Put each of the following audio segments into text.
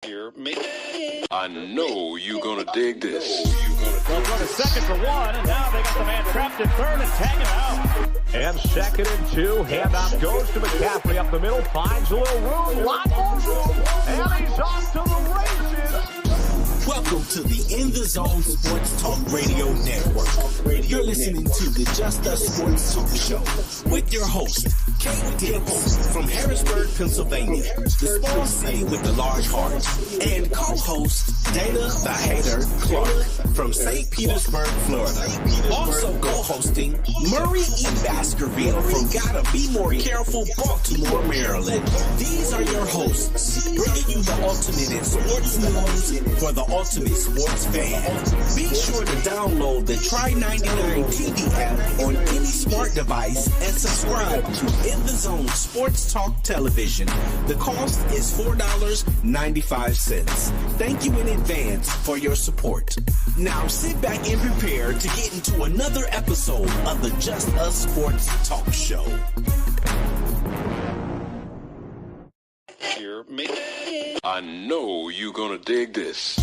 Here, I know you're gonna dig this. They'll go to second for one, and now they got the man trapped in third and tagging out. And second and two, handoff goes to McCaffrey up the middle, finds a little room, lot more room, and he's off to the races. Welcome to the In the Zone Sports Talk Radio Network. You're listening to the Just Us Sports Talk Show with your host, Kate Diggs from Harrisburg, Pennsylvania, the small city with the large heart, and co-host Dana the Hater Clark from St. Petersburg, Florida. Also co-hosting Murray E. Baskerville from Gotta Be More Careful, Baltimore, Maryland. These are your hosts, bringing you the ultimate in sports news for the ultimate sports fan. Be sure to download the Try99 TV app on any smart device and subscribe to In the Zone Sports Talk Television. The cost is $4.95. Thank you in advance for your support. Now sit back and prepare to get into another episode of the Just Us Sports Talk Show. Here, I know you're gonna dig this.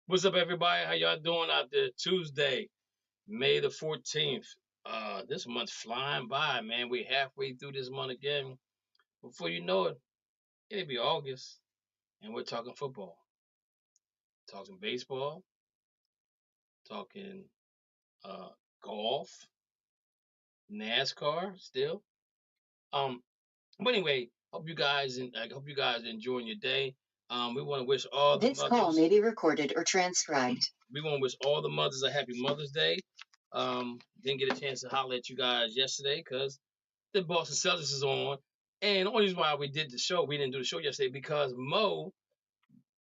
What's up, everybody? How y'all doing out there? Tuesday, May the 14th. This month's flying by, man. We're halfway through this month again. Before you know it, it'll be August, and we're talking football, talking baseball, talking golf, NASCAR still. But anyway, I hope you guys are enjoying your day. We want to wish all the This mothers, call may be recorded or transcribed. We want to wish all the mothers a happy Mother's Day. Didn't get a chance to holler at you guys yesterday because the Boston Celtics is on. And the only reason why we didn't do the show yesterday, because Mo,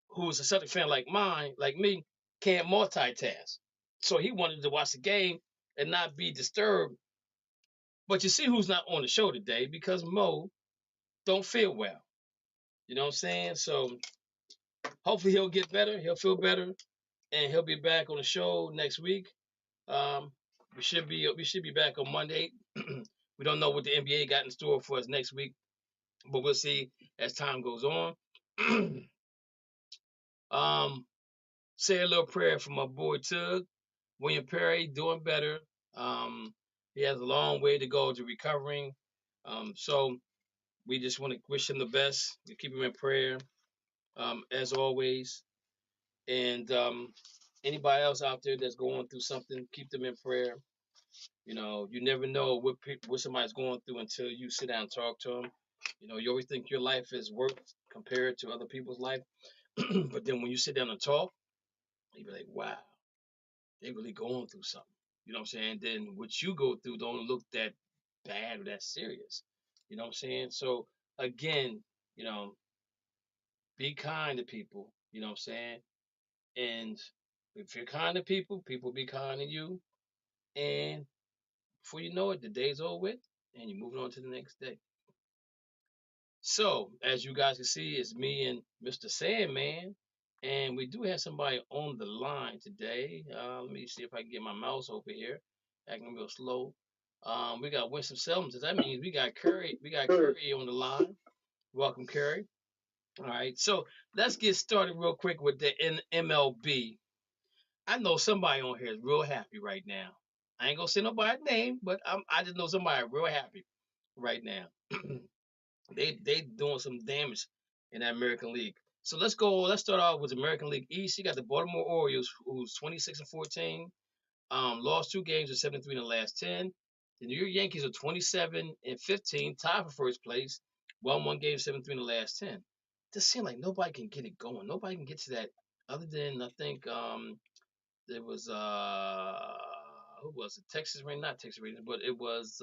who's a Celtic fan like me, can't multitask. So he wanted to watch the game and not be disturbed. But you see who's not on the show today, because Mo don't feel well. You know what I'm saying? So hopefully he'll get better. He'll feel better, and he'll be back on the show next week. We should be back on Monday. We don't know what the NBA got in store for us next week, but we'll see as time goes on. Say a little prayer for my boy Tug, William Perry, doing better. He has a long way to go to recovering. So we just want to wish him the best. We keep him in prayer, as always. And anybody else out there that's going through something, keep them in prayer. You know, you never know what somebody's going through until you sit down and talk to them. You know, you always think your life is worth compared to other people's life. But then when you sit down and talk, you be like, wow, they really going through something. You know what I'm saying? Then what you go through don't look that bad or that serious. You know what I'm saying? So again, you know, be kind to people. You know what I'm saying? And if you're kind to people, people be kind to you. And before you know it, the day's over with, and you're moving on to the next day. So, as you guys can see, it's me and Mr. Sandman, and we do have somebody on the line today. Let me see if I can get my mouse over here. Acting real slow. We got Winston Selms. That means we got Curry. We got Curry on the line. Welcome, Curry. All right, so let's get started real quick with the MLB. I know somebody on here is real happy right now. I ain't gonna say nobody's name, but I just know somebody real happy right now. They doing some damage in that American League. So let's start off with the American League East. You got the Baltimore Orioles, who's 26-14, lost 2 games of 73 in the last 10. The New York Yankees are 27-15, tied for first place, won 1 game, 73 in the last 10. It just seems like nobody can get it going. Nobody can get to that, other than I think there was who was it? Texas Rangers, not Texas Rangers, but it was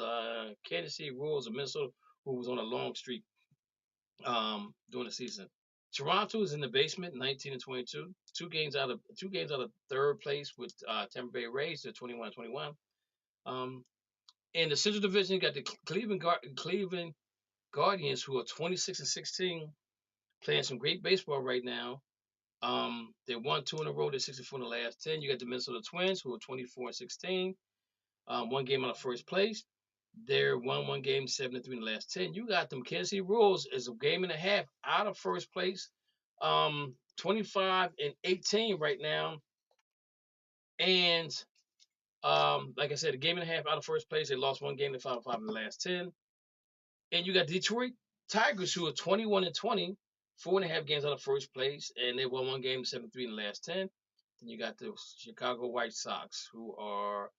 Kansas City Royals of Minnesota, who was on a long streak during the season. Toronto is in the basement, 19-22, 2 games out of third place with Tampa Bay Rays, they're 21-21. In the Central Division, you got the Cleveland Guardians, who are 26-16, playing some great baseball right now. They won 2 in a row. They're 64 in the last 10. You got the Minnesota Twins, who are 24-16, 1 game out of first place. They're won one game, 7-3 in the last 10. You got them Kansas City Royals is a game and a half out of first place, 25-18 right now. And like I said, a game and a half out of first place. They lost one game to 5-5 in the last 10. And you got Detroit Tigers, who are 21-20, 4.5 games out of first place, and they won one game, 7-3 in the last 10. Then you got the Chicago White Sox, who are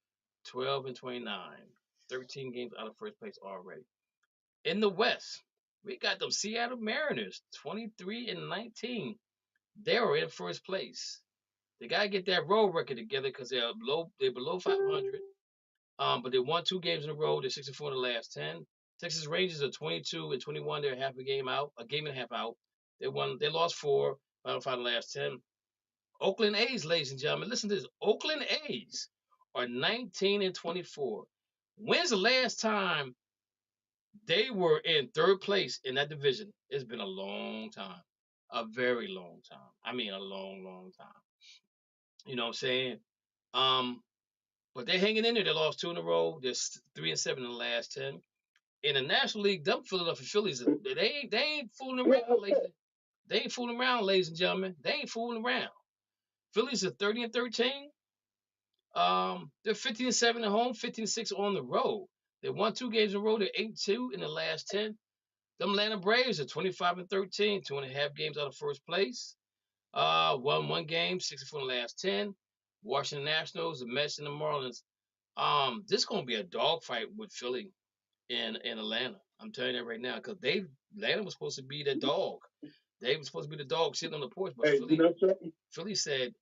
12-29, 13 games out of first place already. In the West, we got them Seattle Mariners, 23-19. They are in first place. They gotta get that road record together because they're below 500. But they won 2 games in a row. They're 64 in the last 10. Texas Rangers are 22-21. They're a game and a half out. They lost 4, final 5 in the last 10. Oakland A's, ladies and gentlemen, listen to this. Oakland A's are 19-24. When's the last time they were in third place in that division? It's been a long time. A very long time. I mean, a long, long time. You know what I'm saying? But they're hanging in there. They lost 2 in a row. They're 3-7 in the last 10. In the National League, them Philadelphia Phillies, they ain't fooling around, They ain't fooling around, ladies and gentlemen. They ain't fooling around. Phillies are 30-13. They're 15-7 at home, 15-6 on the road. They won 2 games in a row. They're 8-2 in the last 10. Them Atlanta Braves are 25-13, 2.5 games out of first place. Won 1 game, 64 in the last 10. Washington Nationals, the Mets, and the Marlins. This is gonna be a dogfight with Philly in Atlanta. I'm telling you that right now, because Atlanta was supposed to be the dog. They were supposed to be the dog sitting on the porch, but Philly said,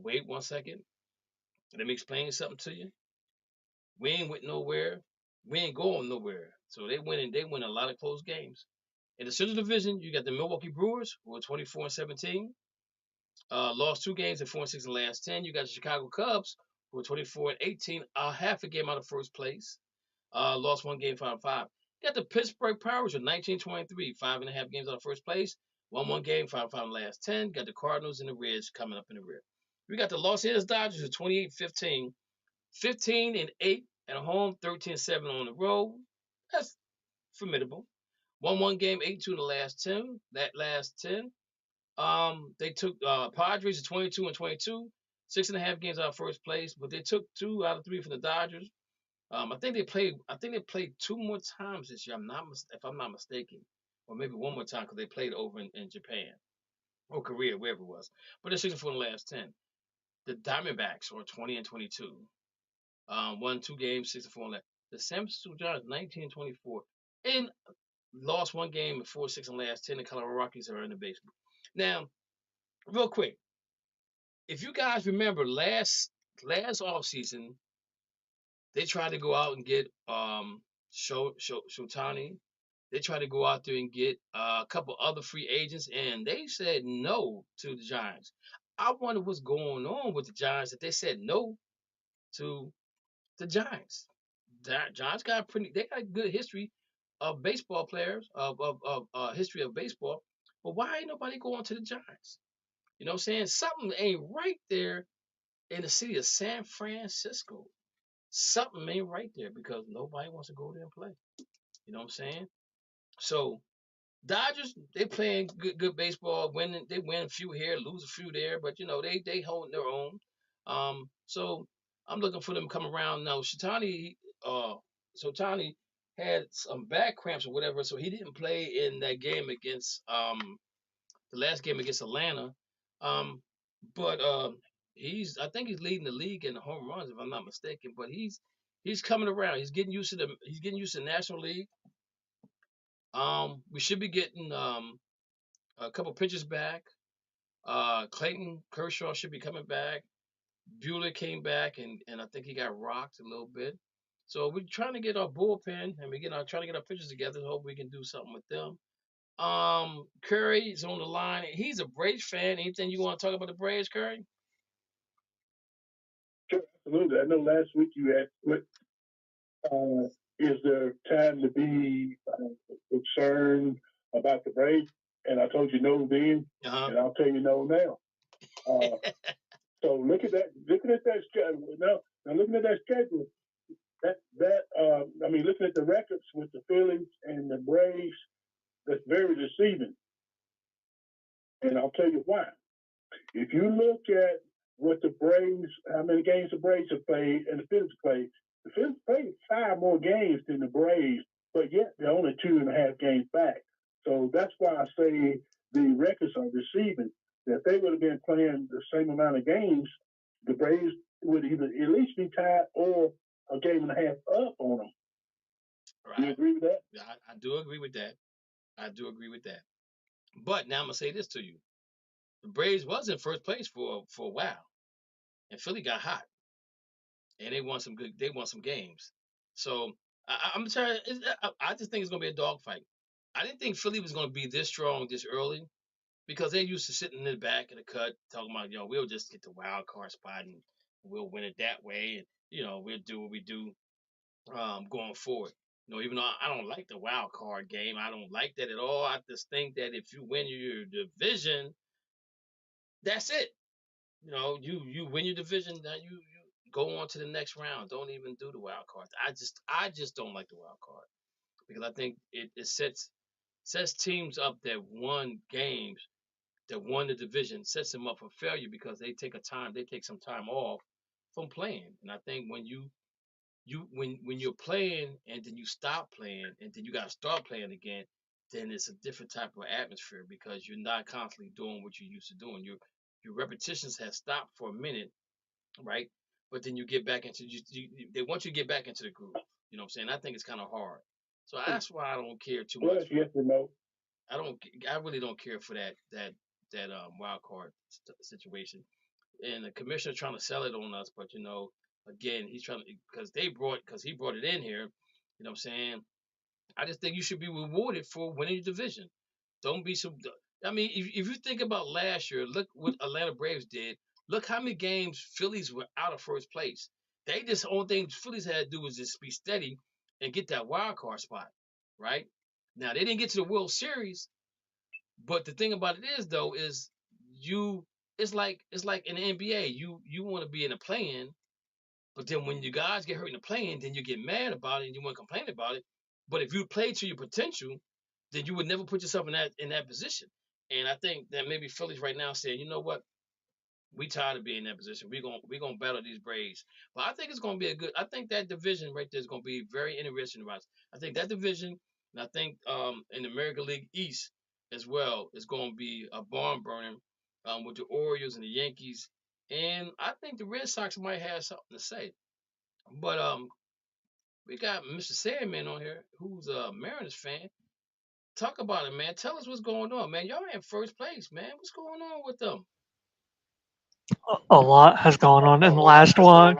wait 1 second. Let me explain something to you. We ain't went nowhere. We ain't going nowhere. So they win a lot of close games. In the Central Division, you got the Milwaukee Brewers, who are 24-17. Lost 2 games at 4-6 in the last 10. You got the Chicago Cubs, who are 24-18, half a game out of first place. Lost 1 game, 5-5. You got the Pittsburgh Pirates with 19-23, 5.5 games out of first place. Won 1 game, 5-5 in the last 10. Got the Cardinals and the Reds coming up in the rear. We got the Los Angeles Dodgers at 28-15, 15-8 at home, 13-7 on the road. That's formidable. Won 1 game, 8-2 in the last 10. That last 10. They took Padres at 22-22, 6.5 games out of first place, but they took 2 out of 3 from the Dodgers. I think they played 2 more times this year. If I'm not mistaken, or maybe 1 more time because they played over in Japan or Korea, wherever it was. But they're 64 in the last 10. The Diamondbacks are 20-22. Won 2 games, 64 in the last. The San Francisco Giants 19-24 and lost 1 game and 4-6 in the last 10. The Colorado Rockies are in the basement. Now, real quick, if you guys remember last offseason, they tried to go out and get Shotani. They tried to go out there and get a couple other free agents, and they said no to the Giants. I wonder what's going on with the Giants that they said no to the Giants. The Giants got they got a good history of baseball players, of history of baseball. But why ain't nobody going to the Giants? You know what I'm saying? Something ain't right there in the city of San Francisco. Something ain't right there because nobody wants to go there and play. You know what I'm saying? So Dodgers, they playing good baseball, they win a few here, lose a few there, but you know, they holding their own. So I'm looking for them to come around now. Shotani had some back cramps or whatever, so he didn't play in that game against the last game against Atlanta. But I think he's leading the league in home runs if I'm not mistaken. But he's coming around. He's getting used to the National League. We should be getting a couple pitchers back. Clayton Kershaw should be coming back. Buehler came back and I think he got rocked a little bit. So we're trying to get our bullpen and we're trying to get our pitchers together. Hope we can do something with them. Curry is on the line. He's a Braves fan. Anything you want to talk about the Braves, Curry? Sure, absolutely. I know last week you asked what is there time to be concerned about the Braves, and I told you no then, and I'll tell you no now. So looking at that schedule. Now looking at that schedule, mean, looking at the records with the Phillies and the Braves, that's very deceiving. And I'll tell you why. If you look at what the Braves, how many games the Braves have played and the Phillies played, the Phillies played 5 more games than the Braves, but yet they're only 2.5 games back. So that's why I say the records are deceiving. That if they would have been playing the same amount of games, the Braves would either at least be tied or a game and a half up on them. Right. Do you agree with that? I do agree with that. I do agree with that. But now I'm gonna say this to you: the Braves was in first place for a while, and Philly got hot, and they won some games. So I'm trying. I just think it's gonna be a dogfight. I didn't think Philly was gonna be this strong this early because they used to sitting in the back of the cut talking about, we'll just get the wild card spot and we'll win it that way, and we'll do what we do going forward. Even though I don't like the wild card game, I don't like that at all. I just think that if you win your division, that's it. You win your division, now you go on to the next round. Don't even do the wild card. I just don't like the wild card because I think it sets teams up that won games, that won the division, sets them up for failure because they take some time off from playing. And I think when when you're playing and then you stop playing and then you got to start playing again, then it's a different type of atmosphere because you're not constantly doing what you used to doing. Your repetitions have stopped for a minute, right? But then you get back into they want you to get back into the groove. You know what I'm saying? I think it's kind of hard. So that's why I don't care too much. Yes or no? I really don't care for that wild card situation. And the commissioner trying to sell it on us, but again, he's trying to because he brought it in here. You know what I'm saying? I just think you should be rewarded for winning your division. Don't be some. I mean, if you think about last year, look what Atlanta Braves did. Look how many games Phillies were out of first place. They just only thing Phillies had to do was just be steady and get that wild card spot, right? Now they didn't get to the World Series, but the thing about it is though is you it's like in the NBA, you want to be in a play-in, but then when you guys get hurt in the play-in, then you get mad about it and you want to complain about it. But if you play to your potential, then you would never put yourself in that position. And I think that maybe Phillies right now saying, you know what, we tired of being in that position. We're gonna battle these Braves. But I think it's gonna be I think that division right there is gonna be very interesting to watch. I think that division, and I think in the American League East as well is gonna be a barn burning with the Orioles and the Yankees. And I think the Red Sox might have something to say. But we got Mr. Sandman on here, who's a Mariners fan. Talk about it, man. Tell us what's going on, man. Y'all in first place, man. What's going on with them? A lot has gone on in the last one.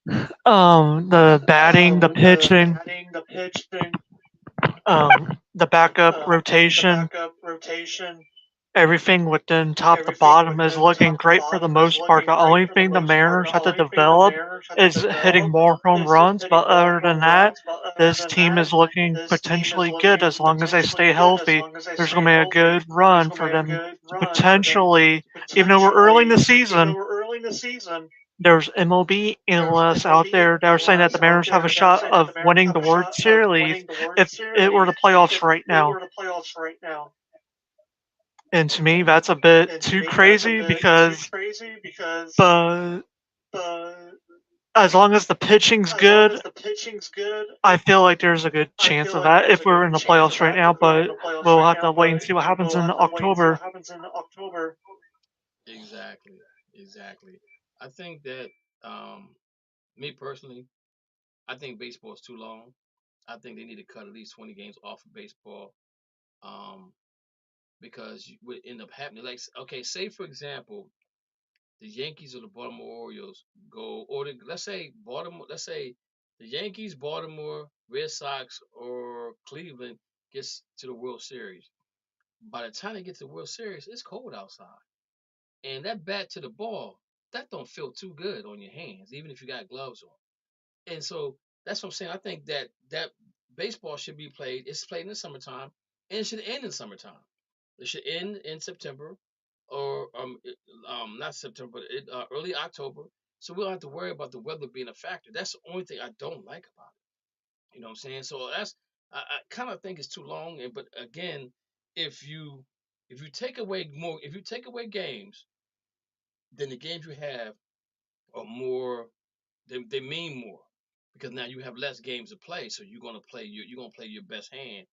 The batting, the pitching, the backup rotation, everything within top to bottom is looking great for the most part. The only thing the Mariners have to develop is hitting more home runs, but other than that, this team is looking potentially good as long as they stay healthy. There's going to be a good run for them to potentially, even though we're early in the season, there's MLB analysts out there that are saying that the Mariners have a shot of winning the World Series if it were the playoffs right now. And to me, that's a bit too crazy because as long as the pitching's good, I feel like there's a good chance of that if we're in the playoffs right now, but we'll have to wait and see what happens in October. Exactly. I think that, me personally, I think baseball is too long. I think they need to cut at least 20 games off of baseball, because you would end up happening. Like, okay, say for example, the Yankees or the Baltimore Orioles go, or let's say the Yankees, Baltimore, Red Sox, or Cleveland gets to the World Series. By the time they get to the World Series, it's cold outside, and that bat to the ball, that don't feel too good on your hands, even if you got gloves on. And so that's what I'm saying. I think that baseball should be played. It's played in the summertime, and it should end in summertime. It should end in September, or not September, but early October. So we don't have to worry about the weather being a factor. That's the only thing I don't like about You know what I'm saying? So I kind of think it's too long. But again, if you take away games, then the games you have are more. They mean more because now you have less games to play. So you're gonna play your best hand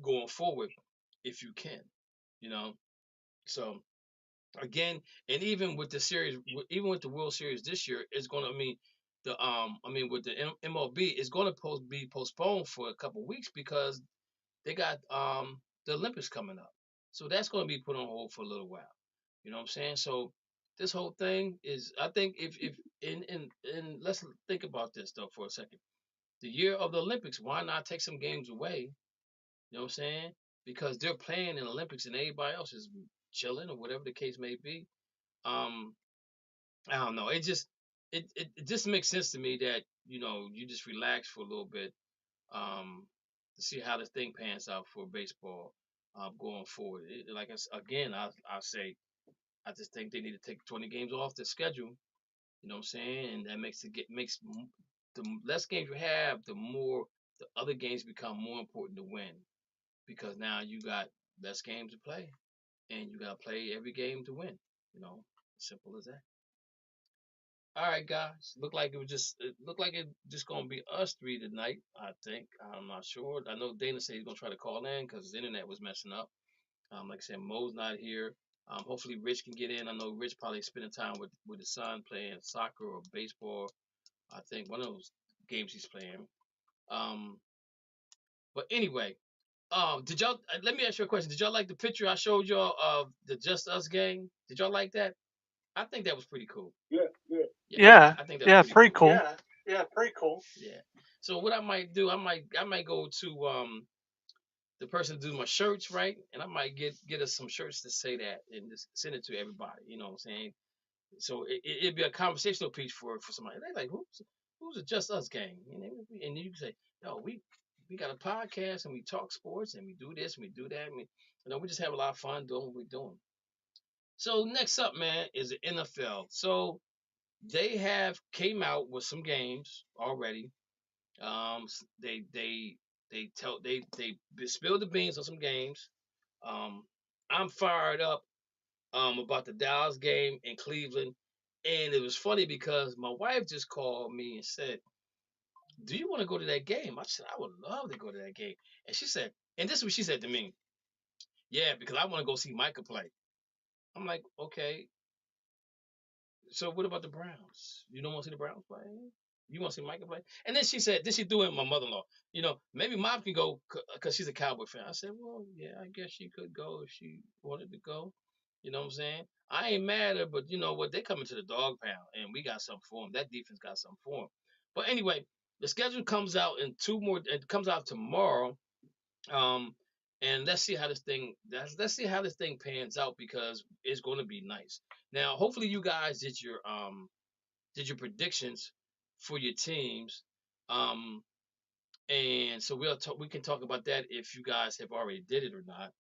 going forward if you can. You know. So again, and even with the series, even with the World Series this year, it's gonna. With the MLB, it's gonna be postponed for a couple weeks because they got the Olympics coming up, so that's gonna be put on hold for a little while. You know what I'm saying? So this whole thing is, I think, if and let's think about this though for a second. The year of the Olympics, why not take some games away? You know what I'm saying? Because they're playing in the Olympics and everybody else is chilling or whatever the case may be. Um, I don't know. It just makes sense to me that you just relax for a little bit, to see how this thing pans out for baseball, going forward. Like again, I say I just think they need to take 20 games off the schedule. You know what I'm saying? And that the less games you have, the more the other games become more important to win because now you got less games to play and you got to play every game to win. Simple as that. All right, guys. It looked like it just gonna be us three tonight. I think. I'm not sure. I know Dana said he's gonna try to call in because his internet was messing up. Like I said, Mo's not here. Hopefully Rich can get in. I know Rich probably spending time with his son playing soccer or baseball. I think one of those games he's playing. Um, but anyway, did y'all? Let me ask you a question. Did y'all like the picture I showed y'all of the Just Us game? Did y'all like that? I think that was pretty cool. Yeah, yeah. Yeah, I think that's yeah, pretty pretty cool. cool. Pretty cool. Yeah. So what I might do, I might go to the person to do my shirts, right? And I might get us some shirts to say that and just send it to everybody. You know what I'm saying? So it'd be a conversational piece for somebody. They like who's a Just Us gang? And you can say, no, we got a podcast and we talk sports and we do this and we do that. And we just have a lot of fun doing what we're doing. So next up, man, is the NFL. So they have came out with some games already. They spilled the beans on some games. I'm fired up about the Dallas game in Cleveland, and it was funny because my wife just called me and said, "Do you want to go to that game?" I said, "I would love to go to that game," and she said, and this is what she said to me, "Yeah, because I want to go see Micah play." I'm like, "Okay, so what about the Browns? You don't want to see the Browns play? You want to see Micah play?" And then she said, then she threw in my mother-in-law. Maybe Mom can go because she's a Cowboy fan. I said, well, yeah, I guess she could go if she wanted to go. You know what I'm saying? I ain't mad at her, but you know what? They coming to the dog pound, and we got something for them. That defense got something for them. But anyway, the schedule comes out in two more. It comes out tomorrow. Um, and let's see how this thing pans out because it's going to be nice. Now, hopefully, you guys did your predictions for your teams, um, and so we can talk about that if you guys have already did it or not.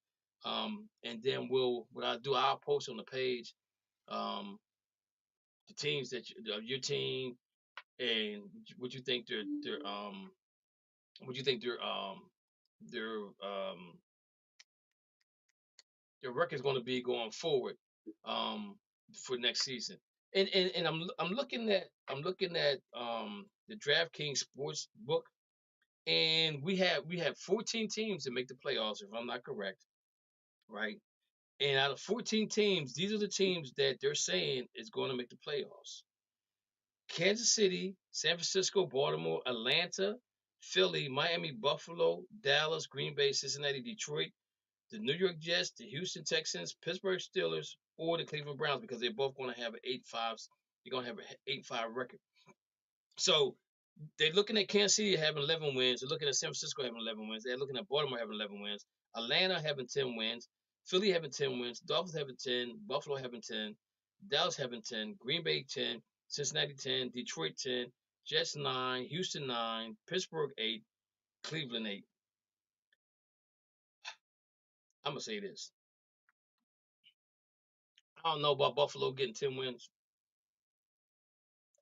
And then I'll post on the page the teams your team and what you think what you think their their record is going to be going forward, um, for next season. And I'm looking at the DraftKings sports book, and we have 14 teams that make the playoffs if I'm not correct, right? And out of 14 teams, these are the teams that they're saying is going to make the playoffs: Kansas City, San Francisco, Baltimore, Atlanta, Philly, Miami, Buffalo, Dallas, Green Bay, Cincinnati, Detroit, the New York Jets, the Houston Texans, Pittsburgh Steelers, or the Cleveland Browns because they're both going to have an 8-5. You're going to have an 8-5 record. So they're looking at Kansas City having 11 wins. They're looking at San Francisco having 11 wins. They're looking at Baltimore having 11 wins. Atlanta having 10 wins. Philly having 10 wins. Dolphins having 10. Buffalo having 10. Dallas having 10. Green Bay 10. Cincinnati 10. Detroit 10. Jets 9. Houston 9. Pittsburgh 8. Cleveland 8. I'm going to say this. I don't know about Buffalo getting 10 wins.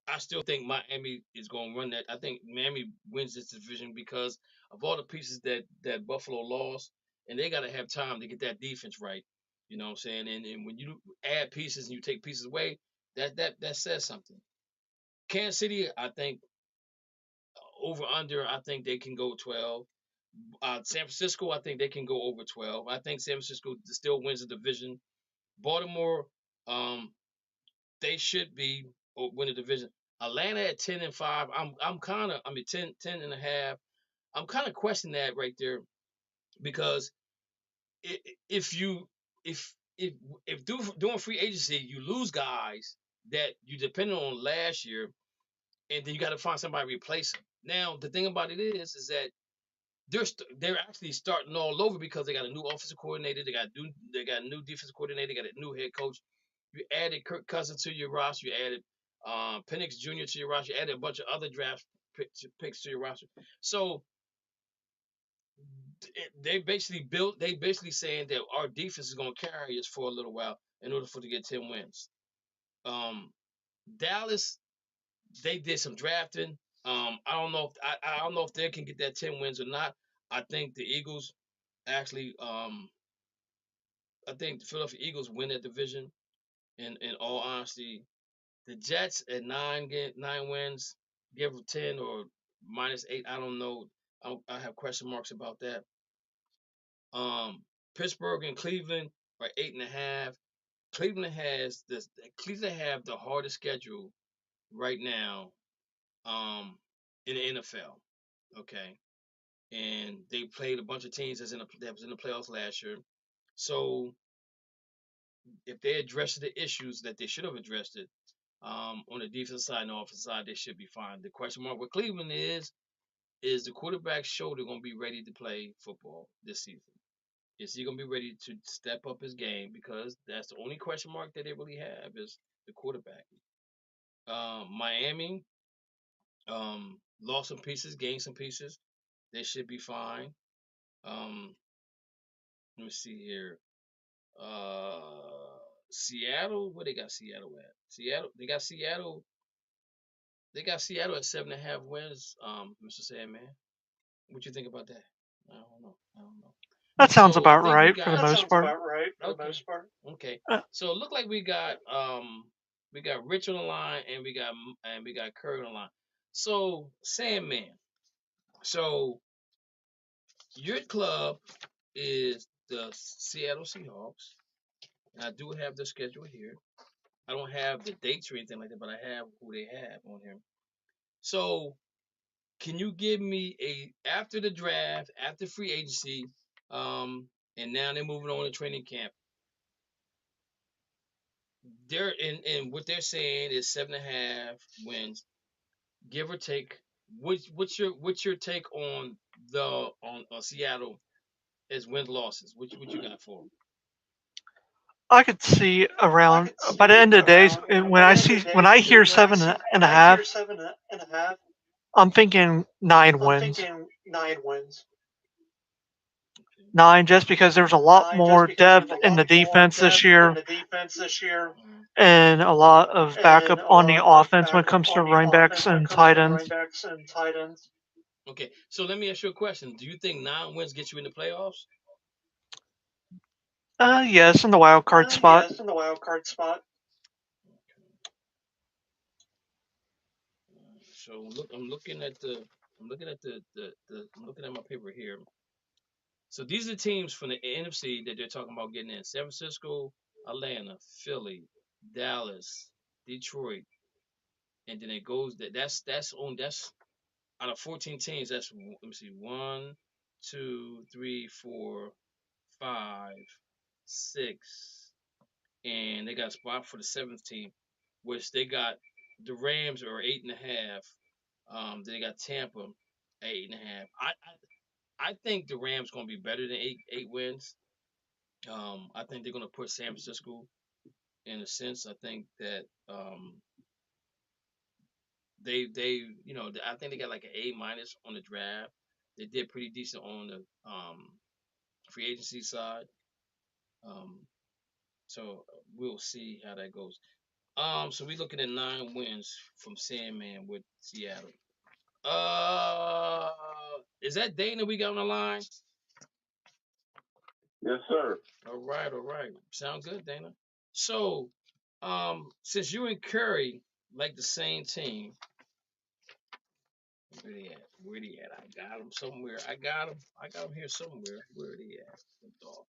I still think Miami is going to run that. I think Miami wins this division because of all the pieces that Buffalo lost, and they got to have time to get that defense right. You know what I'm saying? And when you add pieces and you take pieces away, that says something. Kansas City, I think over under. I think they can go 12. San Francisco, I think they can go over 12. I think San Francisco still wins the division. Baltimore, um, they should be win the division. Atlanta at 10-5. I'm kind of 10 and a half. I'm kind of questioning that right there because if you if if doing free agency you lose guys that you depended on last year and then you got to find somebody to replace them. Now the thing about it is that they're actually starting all over because they got a new offensive coordinator, they got a new defensive coordinator, they got a new head coach. You added Kirk Cousins to your roster, you added Penix Jr. to your roster, you added a bunch of other draft picks to your roster. So they basically saying that our defense is going to carry us for a little while in order for to get 10 wins. Dallas, they did some drafting. I don't know if they can get that 10 wins or not. I think the Eagles actually I think the Philadelphia Eagles win that division. In all honesty, the Jets at 9 wins, give them 10 or -8. I don't know. I have question marks about that. Pittsburgh and Cleveland are 8.5. Cleveland have the hardest schedule right now in the NFL. Okay. And they played a bunch of teams that was in the playoffs last year. So if they address the issues that they should have addressed it on the defensive side and the offensive side, they should be fine. The question mark with Cleveland is the quarterback's shoulder going to be ready to play football this season? Is he going to be ready to step up his game? Because that's the only question mark that they really have is the quarterback. Miami lost some pieces, gained some pieces. They should be fine. Let me see here. Seattle, where they got Seattle at? They got Seattle at 7.5 wins. Mr. Sandman, what you think about that? I don't know. That sounds So I about think we right for got the most part. Okay. Uh, So it looked like we got Rich on the line and we got Curry on the line. So Sandman. So your club is the Seattle Seahawks, and I do have the schedule here. I don't have the dates or anything like that, but I have who they have on here. So can you give me after the draft, after free agency, and now they're moving on to training camp. They're in what they're saying is 7.5 wins, give or take. What's your take on Seattle as wins losses? What you got for them? I could see around by the end of the days when I hear 7.5, I'm thinking 9 wins. 9 just because there's a lot more depth in the defense this year and a lot of backup on the offense when it comes to running backs and tight ends. Okay, so let me ask you a question. Do you think 9 wins get you in the playoffs? Yes, in the wild card spot. So look, I'm looking at my paper here. So these are the teams from the NFC that they're talking about getting in: San Francisco, Atlanta, Philly, Dallas, Detroit, and then it goes that's out of 14 teams. That's let me see, 1, 2, 3, 4, 5, 6, and they got a spot for the 7th team, which they got the Rams are 8.5. Then they got Tampa at 8.5. I think the Rams gonna be better than eight wins. I think they're gonna put San Francisco in a sense. I think that they I think they got like an A- on the draft. They did pretty decent on the free agency side. So we'll see how that goes. So we're looking at 9 wins from Sandman with Seattle. Is that Dana we got on the line? Yes, sir. All right. Sound good, Dana. So, since you and Curry like the same team, where they at? I got them somewhere. I got them here somewhere. Where are they at? The Dolphins.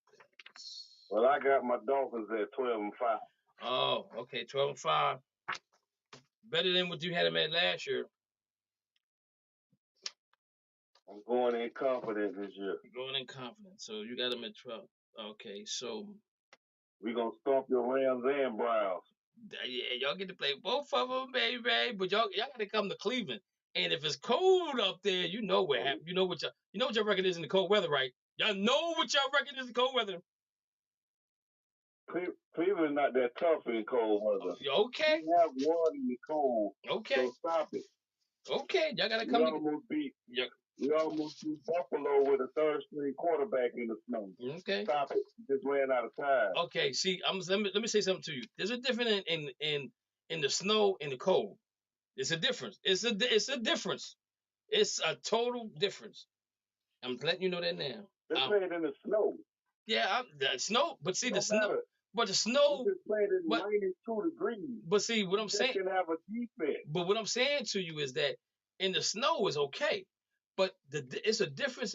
Well, I got my Dolphins at 12-5. Oh, okay, 12-5. Better than what you had them at last year. I'm going in confident this year. Going in confident. So you got them at 12. Okay, so we're going to stomp your Rams and Browns. Yeah, y'all get to play both of them, baby. But y'all got to come to Cleveland. And if it's cold up there, you know what happened. You know what your record is in the cold weather, right? Y'all know what your record is in the cold weather. Cleveland's not that tough in cold weather. Okay. We have one in the cold. Okay. So stop it. Okay, y'all got to come. We almost beat Buffalo with a third-string quarterback in the snow. Okay. Stop it. You just ran out of time. Okay, see, let me say something to you. There's a difference in the snow and the cold. It's a difference. It's a difference. It's a total difference. I'm letting you know that now. They played in the snow. Yeah, the snow. But see, the snow. Matter. But the snow. We just played in 92 degrees. But see, what I'm saying. Can have a defense. But what I'm saying to you is that in the snow is okay, but it's a difference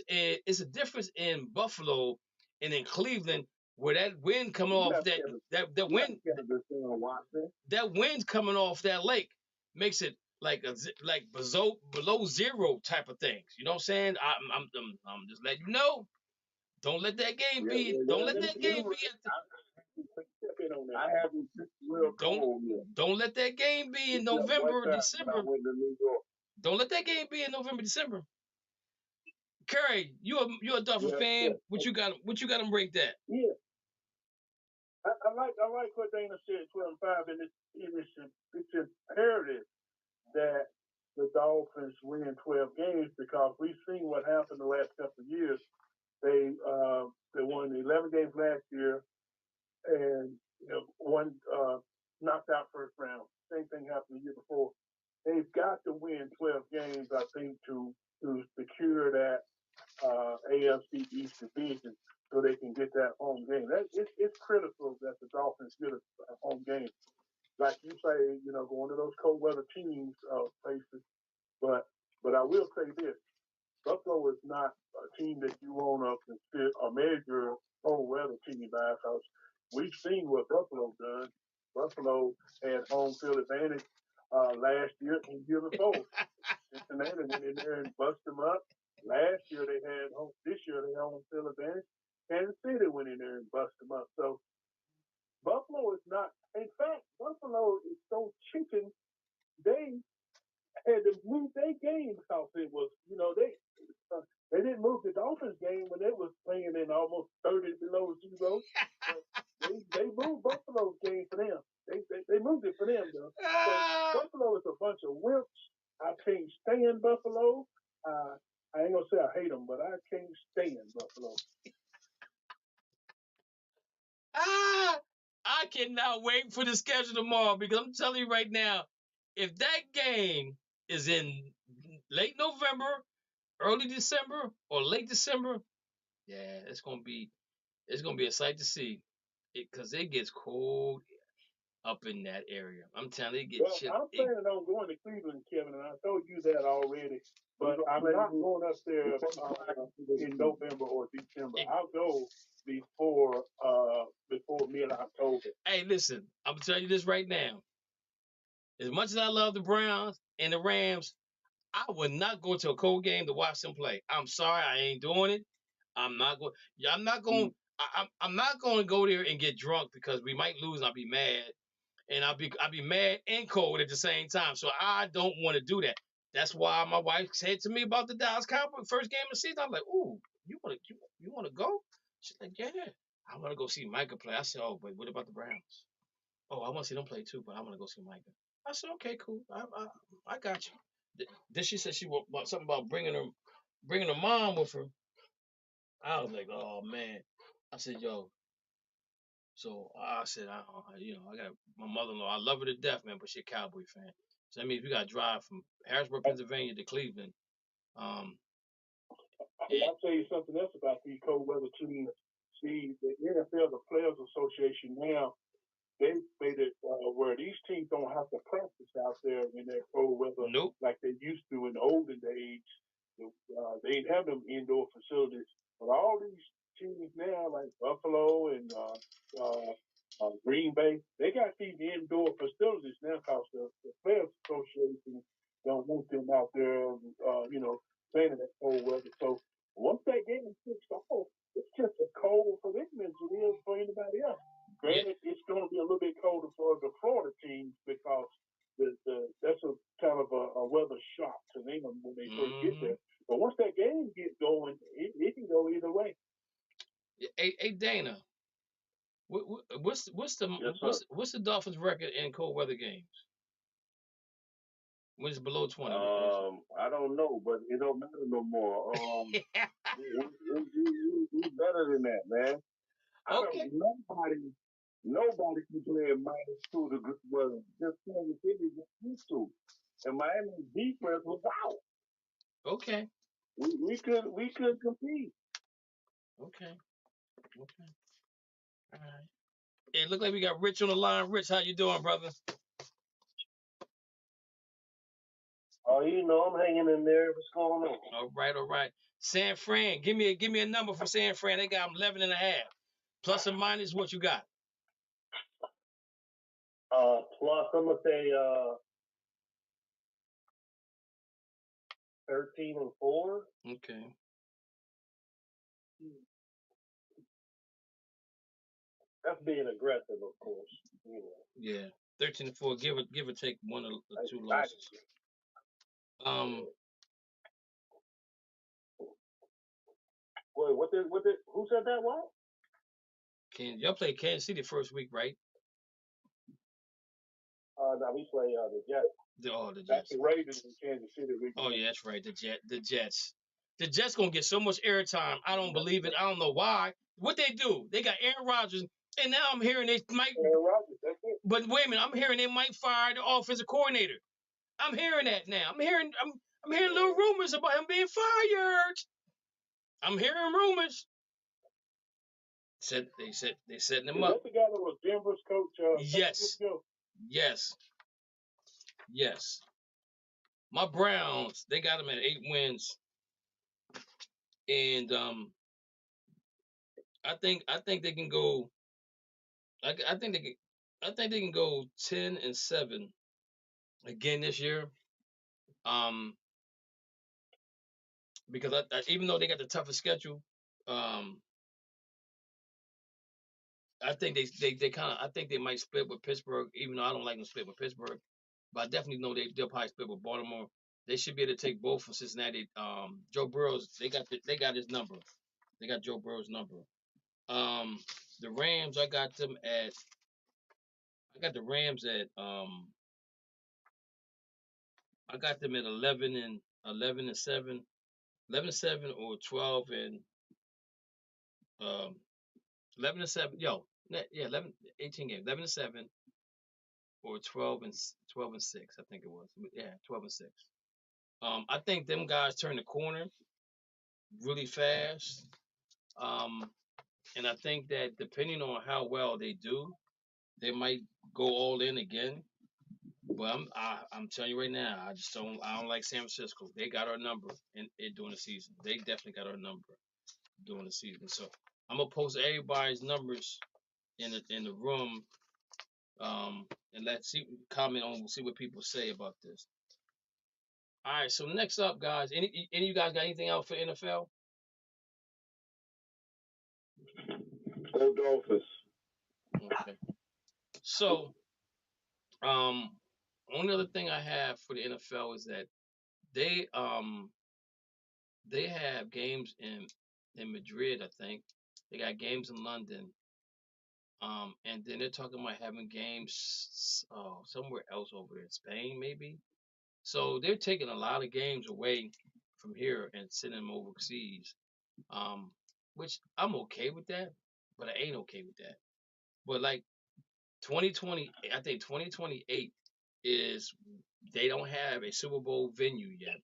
in Buffalo and in Cleveland where that wind coming off that wind. That wind coming off that lake makes it like below zero type of things. You know what I'm saying? I'm just letting you know. Don't let that game be. Don't let that game be. Don't let that game be in November or December. Don't let that game be in November, December. Curry, you a Dolphin fan. Yeah. What you got them rate that? Yeah. I like what Dana said, 12-5, and it's imperative that the Dolphins win 12 games because we've seen what happened the last couple of years. They won 11 games last year and one knocked out first round. Same thing happened the year before. They've got to win 12 games, I think, to secure that AFC East division so they can get that home game. It's critical that the Dolphins get a home game. Like you say, going to those cold weather teams places. But I will say this. Buffalo is not a team that you want to consider a major cold weather team by because we've seen what Buffalo done. Buffalo had home field advantage last year and year before. Cincinnati went in there and bust them up. Last year they had home. This year they had home field advantage. Kansas City went in there and bust them up. So Buffalo is not. In fact, Buffalo is so chicken. They had to move their game because it was, they didn't move the Dolphins game when they was playing in almost 30 below zero. They moved Buffalo's game for them. They moved it for them, though. So Buffalo is a bunch of wimps. I can't stand Buffalo. I ain't gonna say I hate them, but I can't stand Buffalo. I cannot wait for the schedule tomorrow because I'm telling you right now, if that game is in late November, early December, or late December, yeah, it's gonna be a sight to see. Because it gets cold up in that area. I'm telling you, it gets chilly. I'm planning on going to Cleveland, Kevin, and I told you that already. But I'm not going up there in November or December. I'll go before mid-October. Hey, listen, I'm telling you this right now. As much as I love the Browns and the Rams, I would not go to a cold game to watch them play. I'm sorry, I ain't doing it. I'm not going. I'm not going. I'm not going to go there and get drunk because we might lose and I'll be mad. And I'll be mad and cold at the same time. So I don't want to do that. That's why my wife said to me about the Dallas Cowboys first game of the season. I'm like, "Ooh, you want to go?" She's like, "Yeah, I want to go see Micah play." I said, "Oh, but what about the Browns?" "Oh, I want to see them play too, but I want to go see Micah." I said, "Okay, cool. I got you." Then she said she want something about bringing her mom with her. I was like, "Oh man." I said, "Yo, So I said, I got my mother-in-law. I love her to death, man, but she's a Cowboy fan. So that means we got to drive from Harrisburg, Pennsylvania to Cleveland. I'll tell you something else about these cold weather teams. See, the NFL, the Players Association now, they made it where these teams don't have to practice out there in that cold weather like they used to in the olden days. They didn't have them indoor facilities. But all these teams now, like Buffalo and Green Bay, they got these indoor facilities now because the Players Association don't want them out there, playing in that cold weather. So once that game is fixed off, it's just as cold for them as it is for anybody else. Granted, it's going to be a little bit colder for the Florida teams because that's a kind of a weather shock to them when they first get there. But once that game gets going, it can go either way. Hey Dana, what's the Dolphins' record in cold weather games? When it's below 20? I don't know, but it don't matter no more. We better than that, man. Okay. Nobody can play at -2 degrees. Well, just Kansas City was used to, and Miami's defense was out. Okay. We could compete. Okay. All right. It look like we got Rich on the line. Rich, how you doing, brother? Oh, I'm hanging in there. What's going on? All right. San Fran, give me a number for San Fran. They got 11.5. Plus or minus, what you got? Plus, I'm gonna say 13-4. Okay. That's being aggressive, of course. Yeah, 13-4. Give or take one or two losses. Wait, who said that? What? Y'all play Kansas City first week, right? No, we play the Jets. The Jets. That's the Ravens in Kansas City. Oh yeah, that's right. The Jets. The Jets gonna get so much airtime. I don't believe it. I don't know why. What they do? They got Aaron Rodgers, and now I'm hearing they might. Aaron Rodgers, that's it. But wait a minute, I'm hearing they might fire the offensive coordinator. I'm hearing that now. I'm hearing little rumors about him being fired. I'm hearing rumors. They setting him up. Is that the guy that was Denver's coach? Yes. My Browns, they got him at 8 wins, and I think they can go. I think they can go 10-7 again this year. Because even though they got the toughest schedule, I think they might split with Pittsburgh, even though I don't like them split with Pittsburgh. But I definitely know they'll probably split with Baltimore. They should be able to take both from Cincinnati. Joe Burrow's they got his number. They got Joe Burrow's number. The Rams, I got the Rams at I got them at 11-7, 11-7 or 11-7. 18 games, 11-7 or 12-6. I think it was. Yeah, 12-6. I think them guys turn the corner really fast. And I think that depending on how well they do, they might go all in again. But I'm telling you right now, I don't like San Francisco. They got our number in during the season. They definitely got our number during the season. So I'm gonna post everybody's numbers in the room, and let's see what people say about this. All right. So next up, guys, any of you guys got anything else for NFL? Go Dolphins. Okay. So, only other thing I have for the NFL is that they have games in Madrid, I think. They got games in London. And then they're talking about having games somewhere else over in Spain, maybe. So they're taking a lot of games away from here and sending them overseas. Which I'm okay with that, but I ain't okay with that. But like 2020, I think 2028 is they don't have a Super Bowl venue yet.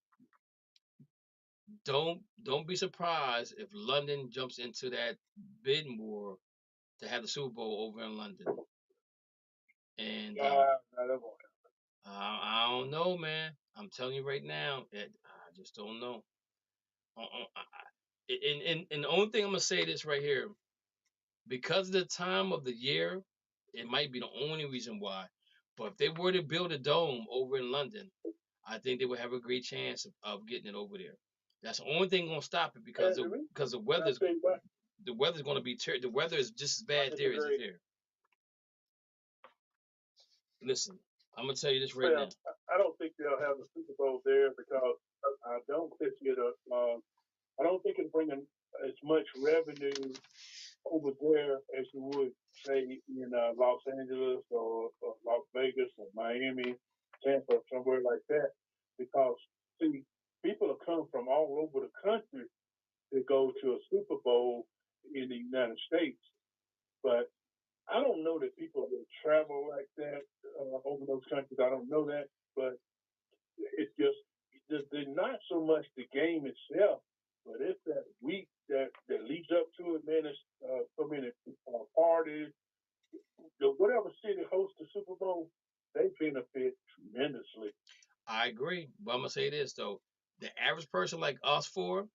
Don't be surprised if London jumps into that bidding war to have the Super Bowl over in London. And I don't know, man. I'm telling you right now, I just don't know. And the only thing I'm gonna say this right here, because of the time of the year, it might be the only reason why. But if they were to build a dome over in London, I think they would have a great chance of getting it over there. That's the only thing gonna stop it because the weather's going to be the weather is just as bad there as it here. Listen, I'm gonna tell you this right now. I don't think they'll have the Super Bowl there because I don't think I don't think it's bringing as much revenue over there as you would say in Los Angeles or Las Vegas or Miami, Tampa, somewhere like that. Because see, people have come from all over the country to go to a Super Bowl in the United States, but I don't know that people will travel like that over those countries. I don't know that, but it's just not so much the game itself, but it's that week that leads up to it. Man, it's so many parties. Whatever city hosts the Super Bowl, they benefit tremendously. I agree, but I'm gonna say this though: the average person like us four,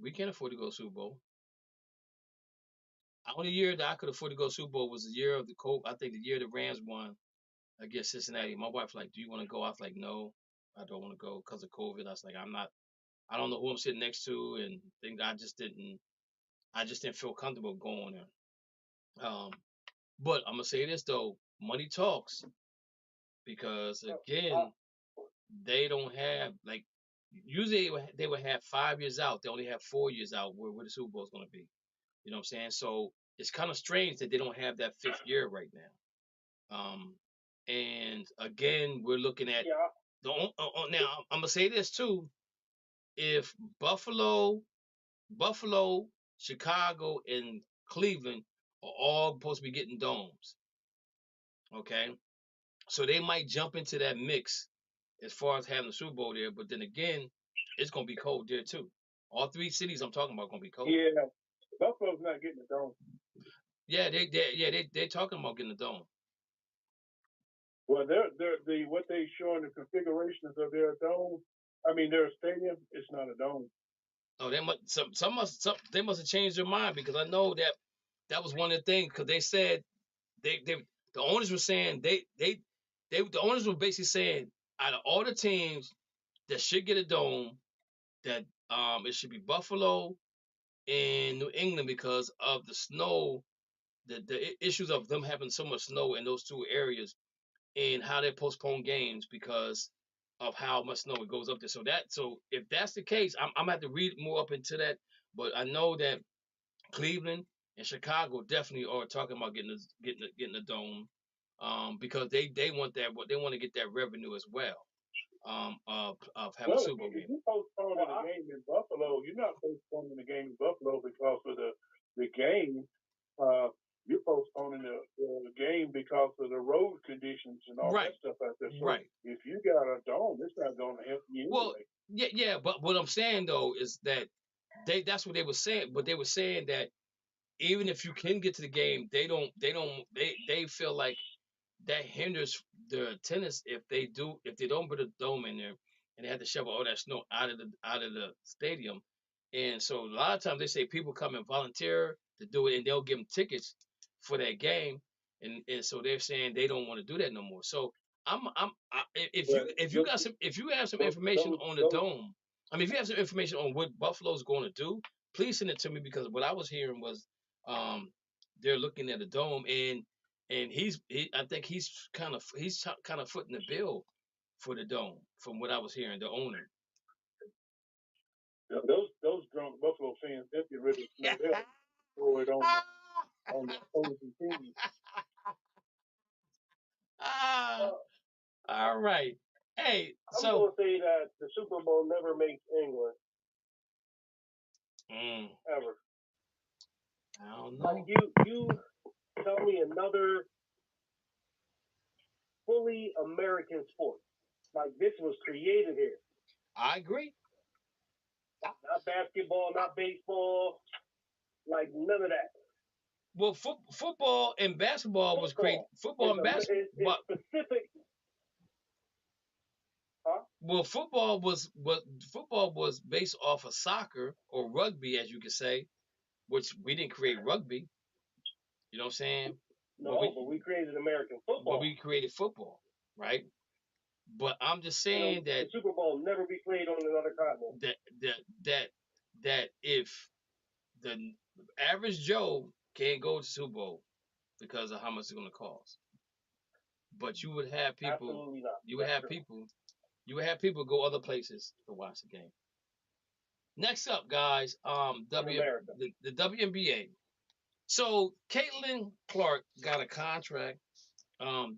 we can't afford to go to Super Bowl. The only year that I could afford to go to Super Bowl was the year of the COVID. I think the year the Rams won against Cincinnati. My wife was like, "Do you want to go?" I was like, "No, I don't want to go because of COVID." I was like, "I'm not. I don't know who I'm sitting next to, and think I just didn't feel comfortable going there." But I'm gonna say this though: money talks, because again, they don't have like usually they would have 5 years out. They only have 4 years out where the Super Bowl is gonna be. You know what I'm saying? So it's kind of strange that they don't have that 5th year right now. And again, we're looking at now. I'm gonna say this too: if Buffalo, Chicago, and Cleveland are all supposed to be getting domes, okay, so they might jump into that mix as far as having the Super Bowl there. But then again, it's gonna be cold there too. All 3 cities I'm talking about gonna be cold. Yeah, Buffalo's not getting a dome. Yeah, they're talking about getting a dome. Well, what they showing the configurations of their dome. I mean, their stadium. It's not a dome. Oh, they must have changed their mind, because I know that was one of the things, because they said the owners were saying the owners were basically saying, out of all the teams that should get a dome, that it should be Buffalo and New England because of the snow, the issues of them having so much snow in those 2 areas, and how they postpone games because of how much snow it goes up there. So if that's the case, I'm gonna have to read more up into that. But I know that Cleveland and Chicago definitely are talking about getting a dome, because they want that. They want to get that revenue as well. Of having a Super Bowl game. If you postpone the game in Buffalo, you're not postponing the game in Buffalo because of the game. You're postponing the game because of the road conditions and all that stuff out there. So if you got a dome, it's not going to help you anyway. Well, yeah. But what I'm saying though is that that's what they were saying. But they were saying that even if you can get to the game, they feel like that hinders the attendance if they don't put a dome in there and they have to shovel all that snow out of the stadium. And so a lot of times they say people come and volunteer to do it, and they'll give them tickets for that game, and so they're saying they don't want to do that no more. So if you have some information on the dome, I mean, if you have some information on what Buffalo's going to do, please send it to me, because what I was hearing was they're looking at a dome, and I think he's kind of footing the bill for the dome, from what I was hearing, the owner. Those drunk Buffalo fans, they'll get rid of it. Throw it on the opposing team. All right. Hey, I'm going to say that the Super Bowl never makes England. Ever. I don't know. Like you tell me another fully American sport. Like this was created here. I agree. Not basketball, not baseball, like none of that. Well, football and basketball was created. Football and basketball. It's specific. Huh? Well, football was based off of soccer or rugby, as you could say, which we didn't create rugby. You know what I'm saying? No, but we created American football. But we created football, right? But I'm just saying that the Super Bowl never be played on another continent. That if the average Joe can't go to Super Bowl because of how much it's going to cost, but you would have people. Absolutely not. You would have people. You would have people go other places to watch the game. Next up, guys, the WNBA. So Caitlin Clark got a contract.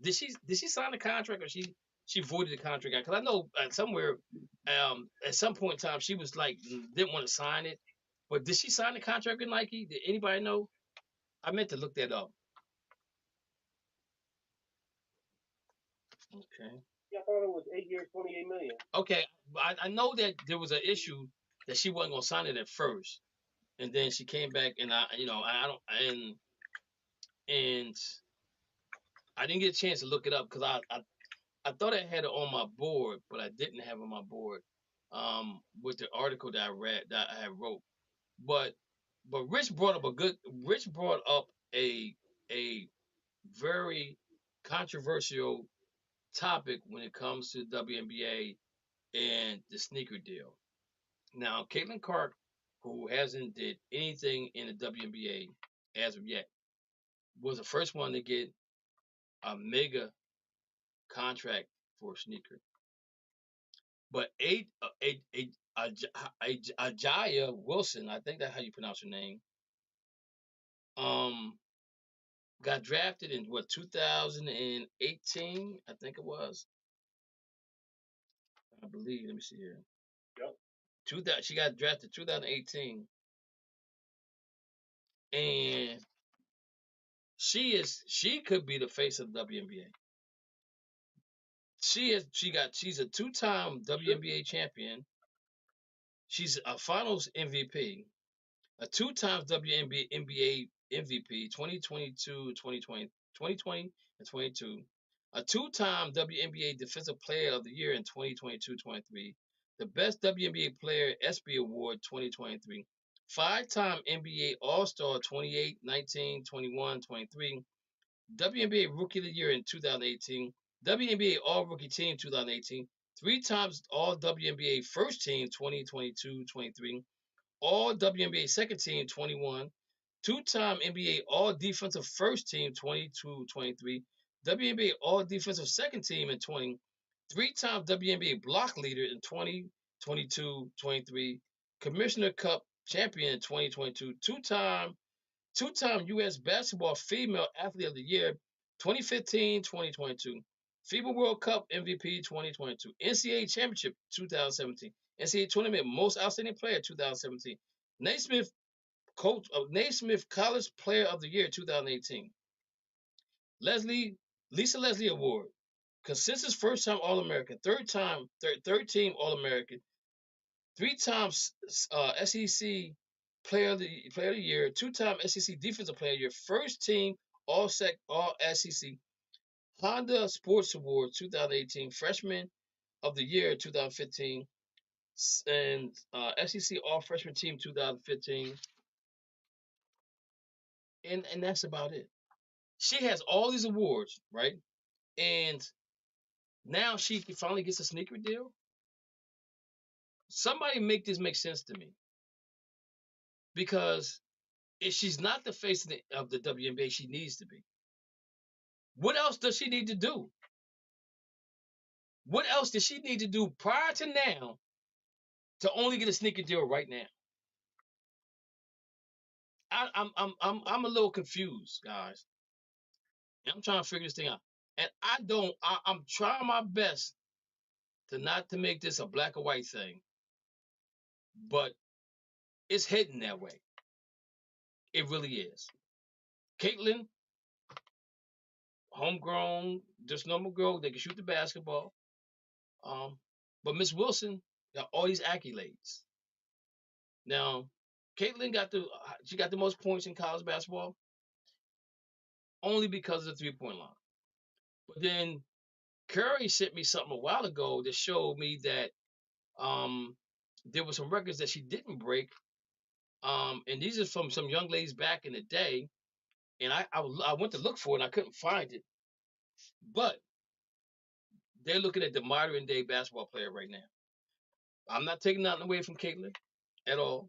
Did she sign the contract or she voided the contract? Because I know somewhere at some point in time she was like didn't want to sign it, but did she sign the contract with Nike? Did anybody know? I meant to look that up. Okay. Yeah, I thought it was 8 years, $28 million. Okay, I know that there was an issue that she wasn't gonna sign it at first, and then she came back, and I didn't get a chance to look it up because I thought I had it on my board, but I didn't have it on my board with the article that I read that I had wrote. But Rich brought up a very controversial topic when it comes to WNBA and the sneaker deal. Now, Caitlin Clark, who hasn't did anything in the WNBA as of yet, was the first one to get a mega contract for a sneaker. But Ajaya Wilson, I think that's how you pronounce her name, got drafted in 2018, I think it was. I believe. Let me see here. Yep. She got drafted 2018, and she could be the face of the WNBA. She's a 2-time WNBA champion. She's a Finals MVP, a 2-time WNBA MVP, 2022, 2020, 2020 and 22, a 2-time WNBA Defensive Player of the Year in 2022-23, the Best WNBA Player ESPY Award 2023, 5-time NBA All-Star 28, 19, 21, 23, WNBA Rookie of the Year in 2018, WNBA All-Rookie Team 2018, 3 times All-WNBA First Team 2022-23, All-WNBA Second Team 21, 2-time NBA All-Defensive First Team 22-23, WNBA All-Defensive Second Team in 20, 3-time WNBA Block Leader in 2022-23, Commissioner Cup Champion in 2022, two-time U.S. Basketball Female Athlete of the Year 2015-2022, FIBA World Cup MVP 2022, NCAA Championship 2017, NCAA Tournament Most Outstanding Player 2017, Naismith College Player of the Year 2018, Lisa Leslie Award, consensus first-time All-American, third team All-American, 3 times SEC Player of the Year, 2-time SEC Defensive Player of the Year, first team All SEC Honda Sports Award 2018, Freshman of the Year 2015, and SEC All Freshman Team 2015, and that's about it. She has all these awards, right? And now she finally gets a sneaker deal. Somebody make this make sense to me, because if she's not the face of the WNBA, she needs to be. What else does she need to do? What else does she need to do prior to now to only get a sneaker deal right now? I'm a little confused, guys. And I'm trying to figure this thing out. And I'm trying my best to make this a black or white thing. But it's heading that way. It really is. Caitlin, homegrown, just normal girl. They can shoot the basketball. But Miss Wilson got all these accolades. Now, Caitlin got the most points in college basketball only because of the 3-point line. But then Curry sent me something a while ago that showed me that there were some records that she didn't break. And these are from some young ladies back in the day. And I went to look for it and I couldn't find it. But they're looking at the modern day basketball player right now. I'm not taking nothing away from Caitlin at all.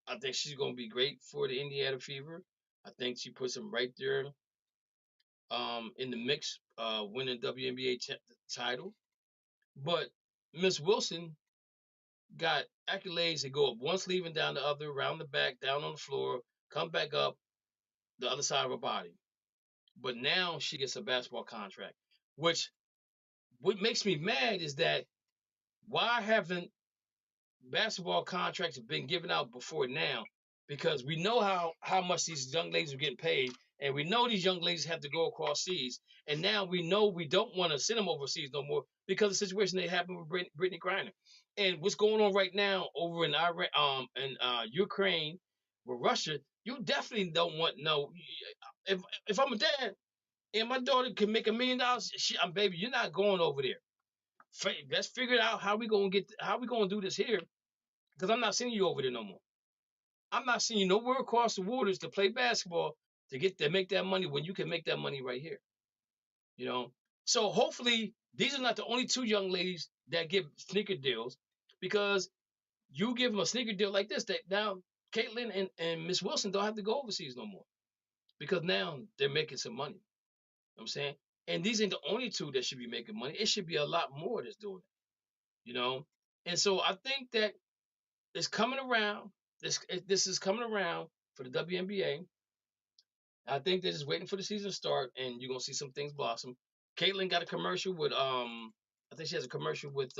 I think she's going to be great for the Indiana Fever. I think she puts them right there in the mix, winning WNBA title. But Miss Wilson got accolades that go up one sleeve and down the other, around the back, down on the floor, come back up the other side of her body. But now she gets a basketball contract, which what makes me mad is that why haven't basketball contracts been given out before now? Because we know how much these young ladies are getting paid, and we know these young ladies have to go across seas, and now we know we don't want to send them overseas no more because of the situation that happened with Brittany Griner, and what's going on right now over in Iran, Ukraine, with Russia. You definitely don't want no. If I'm a dad and my daughter can make $1 million, baby, you're not going over there. Let's figure out how we gonna do this here, because I'm not sending you over there no more. I'm not sending you nowhere across the waters to play basketball to make that money when you can make that money right here. You know, so hopefully these are not the only two young ladies that get sneaker deals, because you give them a sneaker deal like this, that now Caitlin and Miss Wilson don't have to go overseas no more, because now they're making some money. You know what I'm saying? And these ain't the only two that should be making money. It should be a lot more that's doing it. You know, and so I think that it's coming around. This is coming around for the WNBA. I think they're just waiting for the season to start, and you're gonna see some things blossom. Caitlin got a commercial with I think she has a commercial with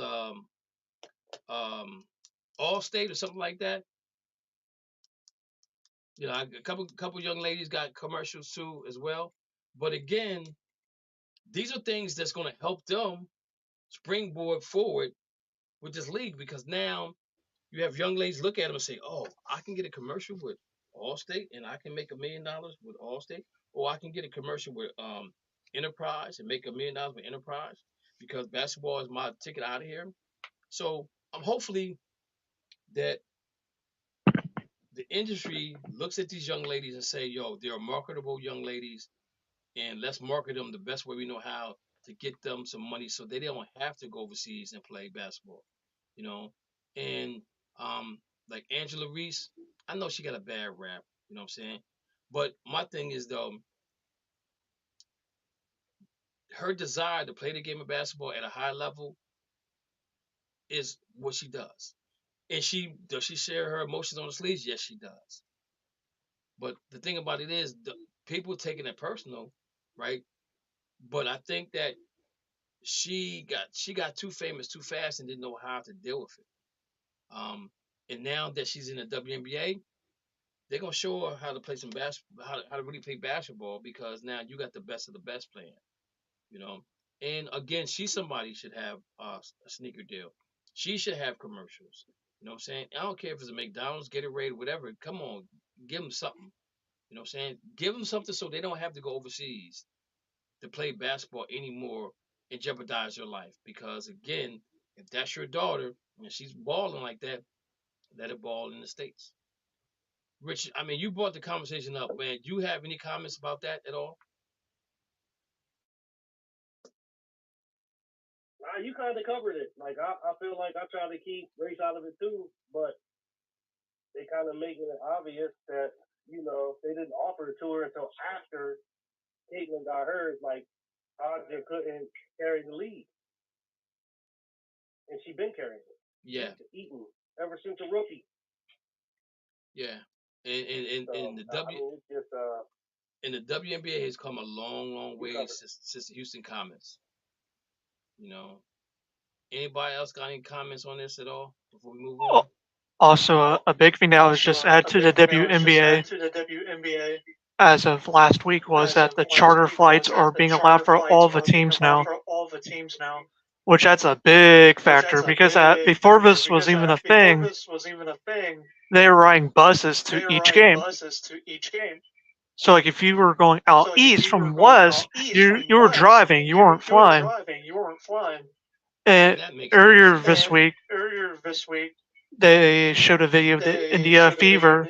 Allstate or something like that. You know, a couple young ladies got commercials too as well. But again, these are things that's gonna help them springboard forward with this league, because now you have young ladies look at them and say, "Oh, I can get a commercial with Allstate, and I can make $1 million with Allstate, or I can get a commercial with Enterprise and make $1 million with Enterprise, because basketball is my ticket out of here." So I'm hopefully that the industry looks at these young ladies and say, "Yo, they're marketable young ladies, and let's market them the best way we know how to get them some money, so they don't have to go overseas and play basketball." You know, and like Angela Reese, I know she got a bad rap, you know what I'm saying? But my thing is though, her desire to play the game of basketball at a high level is what she does. And does she share her emotions on the sleeves? Yes, she does. But the thing about it is, people taking it personal, right? But I think that she got too famous too fast and didn't know how to deal with it. And now that she's in the WNBA, they're gonna show her how to play some basketball, how to really play basketball, because now you got the best of the best playing, you know. And again, somebody should have a sneaker deal. She should have commercials. You know what I'm saying? I don't care if it's a McDonald's, Gatorade, whatever. Come on, give them something. You know what I'm saying? Give them something so they don't have to go overseas to play basketball anymore and jeopardize their life. Because again, if that's your daughter and she's balling like that, let her ball in the States. Rich, I mean, you brought the conversation up, man. Do you have any comments about that at all? You kind of covered it. Like, I feel like I try to keep race out of it too, but they kind of making it obvious that, you know, they didn't offer it to her until after Caitlin got hers. Like, Aja couldn't carry the lead. And she been carrying it. Yeah. Eating ever since a rookie. Yeah. And the WNBA has come a long way since the Houston Comets. You know, anybody else got any comments on this at all before we move on? Also, a big thing that was just added to the WNBA as of last week was that the charter flights are being allowed for all the teams now, which that's a big factor because before this was even a thing, they were riding buses to each game. So, like, if you were going out east from west, you were driving, you weren't flying. And earlier this week, they showed a video of the India Fever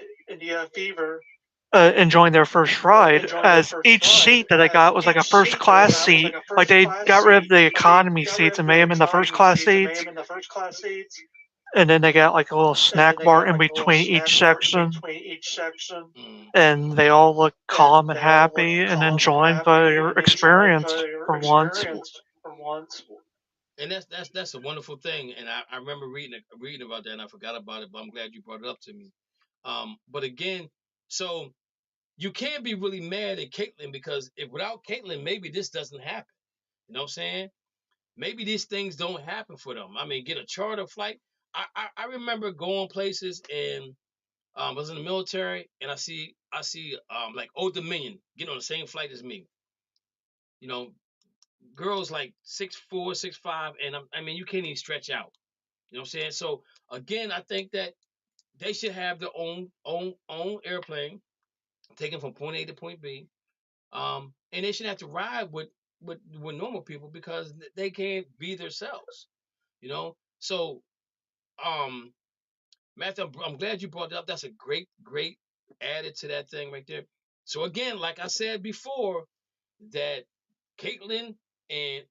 enjoying their first ride, as each seat that I got was like a first class seat. Like, they got rid of the economy seats and made them in the first class seats. And then they got like a little snack bar in between each section. And they all look calm and happy and enjoying their experience for once. And that's a wonderful thing. And I remember reading about that, and I forgot about it, but I'm glad you brought it up to me. But again, so you can't be really mad at Caitlin, because if without Caitlin, maybe this doesn't happen. You know what I'm saying? Maybe these things don't happen for them. I mean, get a charter flight. I remember going places, and I was in the military, and I see like Old Dominion getting on the same flight as me. You know, girls like 6'4", 6'5", and I mean, you can't even stretch out. You know what I'm saying? So again, I think that they should have their own airplane, taken from point A to point B. And they shouldn't have to ride with normal people, because they can't be themselves. You know? So Matthew, I'm glad you brought it up. That's a great added to that thing right there. So again, like I said before, that Caitlin and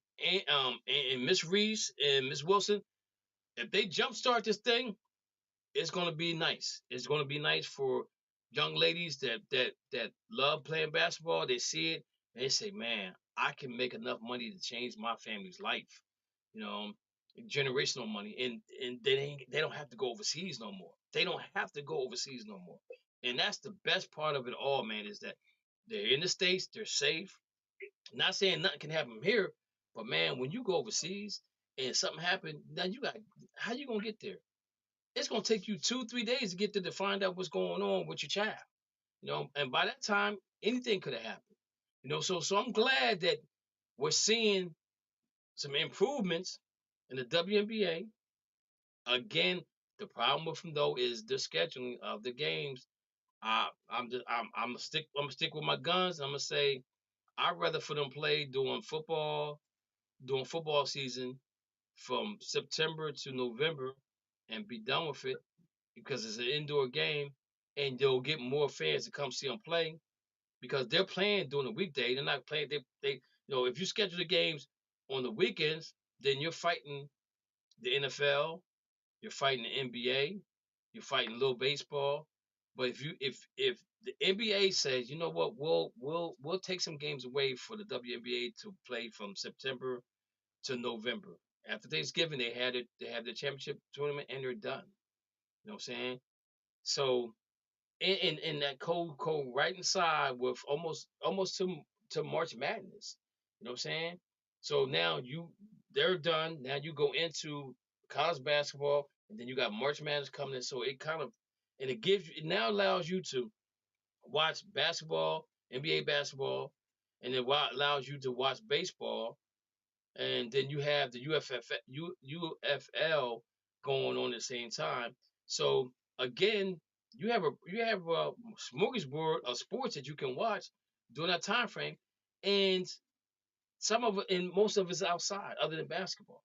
Miss Reese and Miss Wilson, if they jumpstart this thing, it's gonna be nice. It's gonna be nice for young ladies that love playing basketball. They see it and they say, "Man, I can make enough money to change my family's life." You know, generational money, and they don't have to go overseas no more. They don't have to go overseas no more. And that's the best part of it all, man, is that they're in the States, they're safe. Not saying nothing can happen here, but man, when you go overseas and something happened, now you got, how you gonna get there? It's gonna take you 2-3 days to get there to find out what's going on with your child. You know, and by that time, anything could have happened. You know, so I'm glad that we're seeing some improvements in the WNBA. Again, the problem with them though is the scheduling of the games. I'm gonna stick with my guns. I'm gonna say I'd rather for them play during football season from September to November and be done with it, because it's an indoor game, and they'll get more fans to come see them play, because they're playing during the weekday. They're not playing. They if you schedule the games on the weekends, then you're fighting the NFL, you're fighting the NBA, you're fighting little baseball. But if the NBA says, you know what, we'll take some games away for the WNBA to play from September to November. After Thanksgiving, they have the championship tournament and they're done. You know what I'm saying? So in that cold right inside with almost to March Madness. You know what I'm saying? So now they're done. Now you go into college basketball, and then you got March Madness coming in. So it kind of, and it now allows you to watch basketball, NBA basketball, and it allows you to watch baseball, and then you have the UFL going on at the same time. So again, you have a smorgasbord of sports that you can watch during that time frame, and some of it and most of it's outside, other than basketball.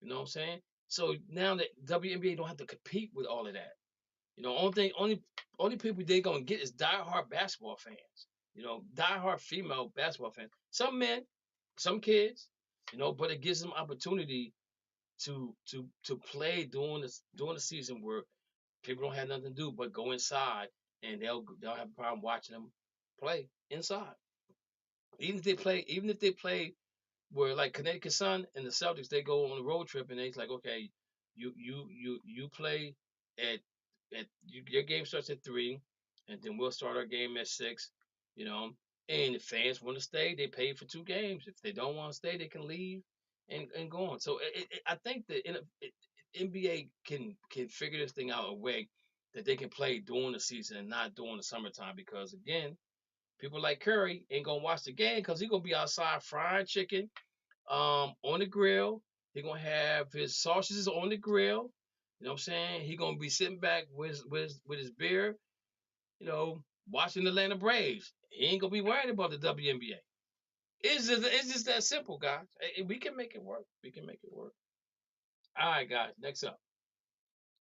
You know what I'm saying? So now that WNBA don't have to compete with all of that. You know, only people they gonna get is diehard basketball fans. You know, diehard female basketball fans. Some men, some kids. You know, but it gives them opportunity to play during the season where people don't have nothing to do but go inside, and they'll have a problem watching them play inside. Even if they play where, like, Connecticut Sun and the Celtics, they go on a road trip, and it's like, okay, you play at your game starts at 3, and then we'll start our game at 6. You know, and if fans want to stay, they pay for 2 games. If they don't want to stay, they can leave and go on. So I think that NBA can figure this thing out a way that they can play during the season and not during the summertime, because again, people like Curry ain't gonna watch the game because he's gonna be outside frying chicken on the grill. He gonna have his sausages on the grill. You know what I'm saying? He gonna be sitting back with his beer, watching the Atlanta Braves. He ain't gonna be worried about the WNBA. It's just that simple, guys. We can make it work. We can make it work. All right, guys. Next up,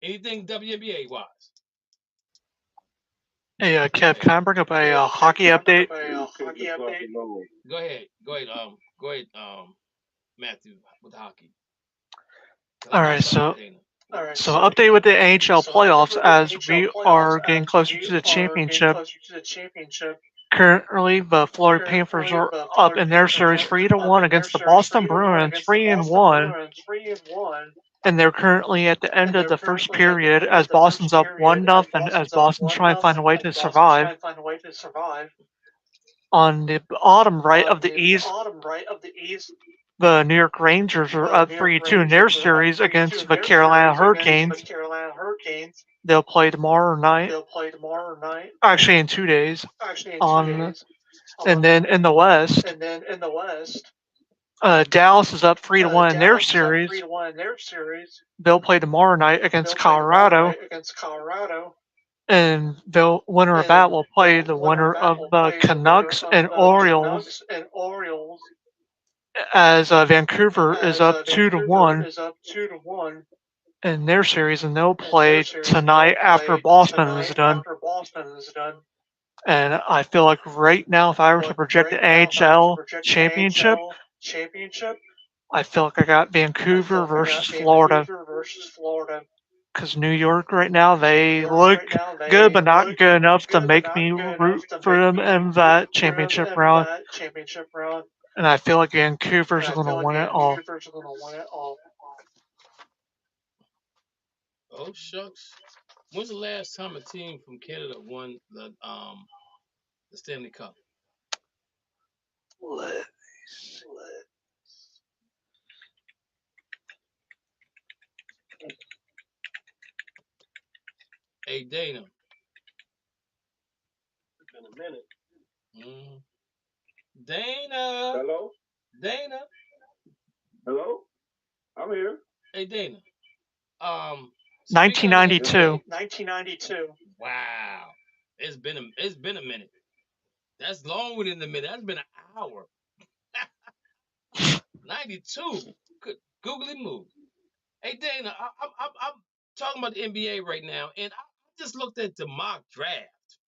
anything WNBA wise? Hey, Kev, can I bring up a hockey update? Go ahead. Go ahead, Matthew, with hockey. All right, so update with the NHL playoffs as we are getting closer to the championship. Currently, the Florida Panthers are up in their series 3-1 against the Boston Bruins, 3-1. And they're currently at the end of the first period as Boston's up 1-0 as Boston's trying to find a way to survive. On the bottom right of the East, the New York Rangers are up 3-2 in their series against the Carolina Hurricanes. They'll play tomorrow night. Actually, in 2 days. And then in the West, Dallas is up 3-1 in their series. They'll play tomorrow night against Colorado. And the winner of that will play the winner of the Canucks and Orioles, as Vancouver is up 2-1 in their series, and they'll play tonight after Boston is done. And I feel like right now, if I were to project the NHL championship, I feel like I got Vancouver versus Florida. Because New York right now, they look good, but not good enough to make me root for them in that championship round. And I feel like Vancouver's going to win it all. Oh shucks! When's the last time a team from Canada won the Stanley Cup? Hey, Dana. It's been a minute. Dana. Hello? Dana. Hello? I'm here. Hey, Dana. 1992. Wow. It's been a minute. That's longer than a minute. That's been an hour. 92. Good googly move. Hey, Dana, I'm talking about the NBA right now, and I just looked at the mock draft,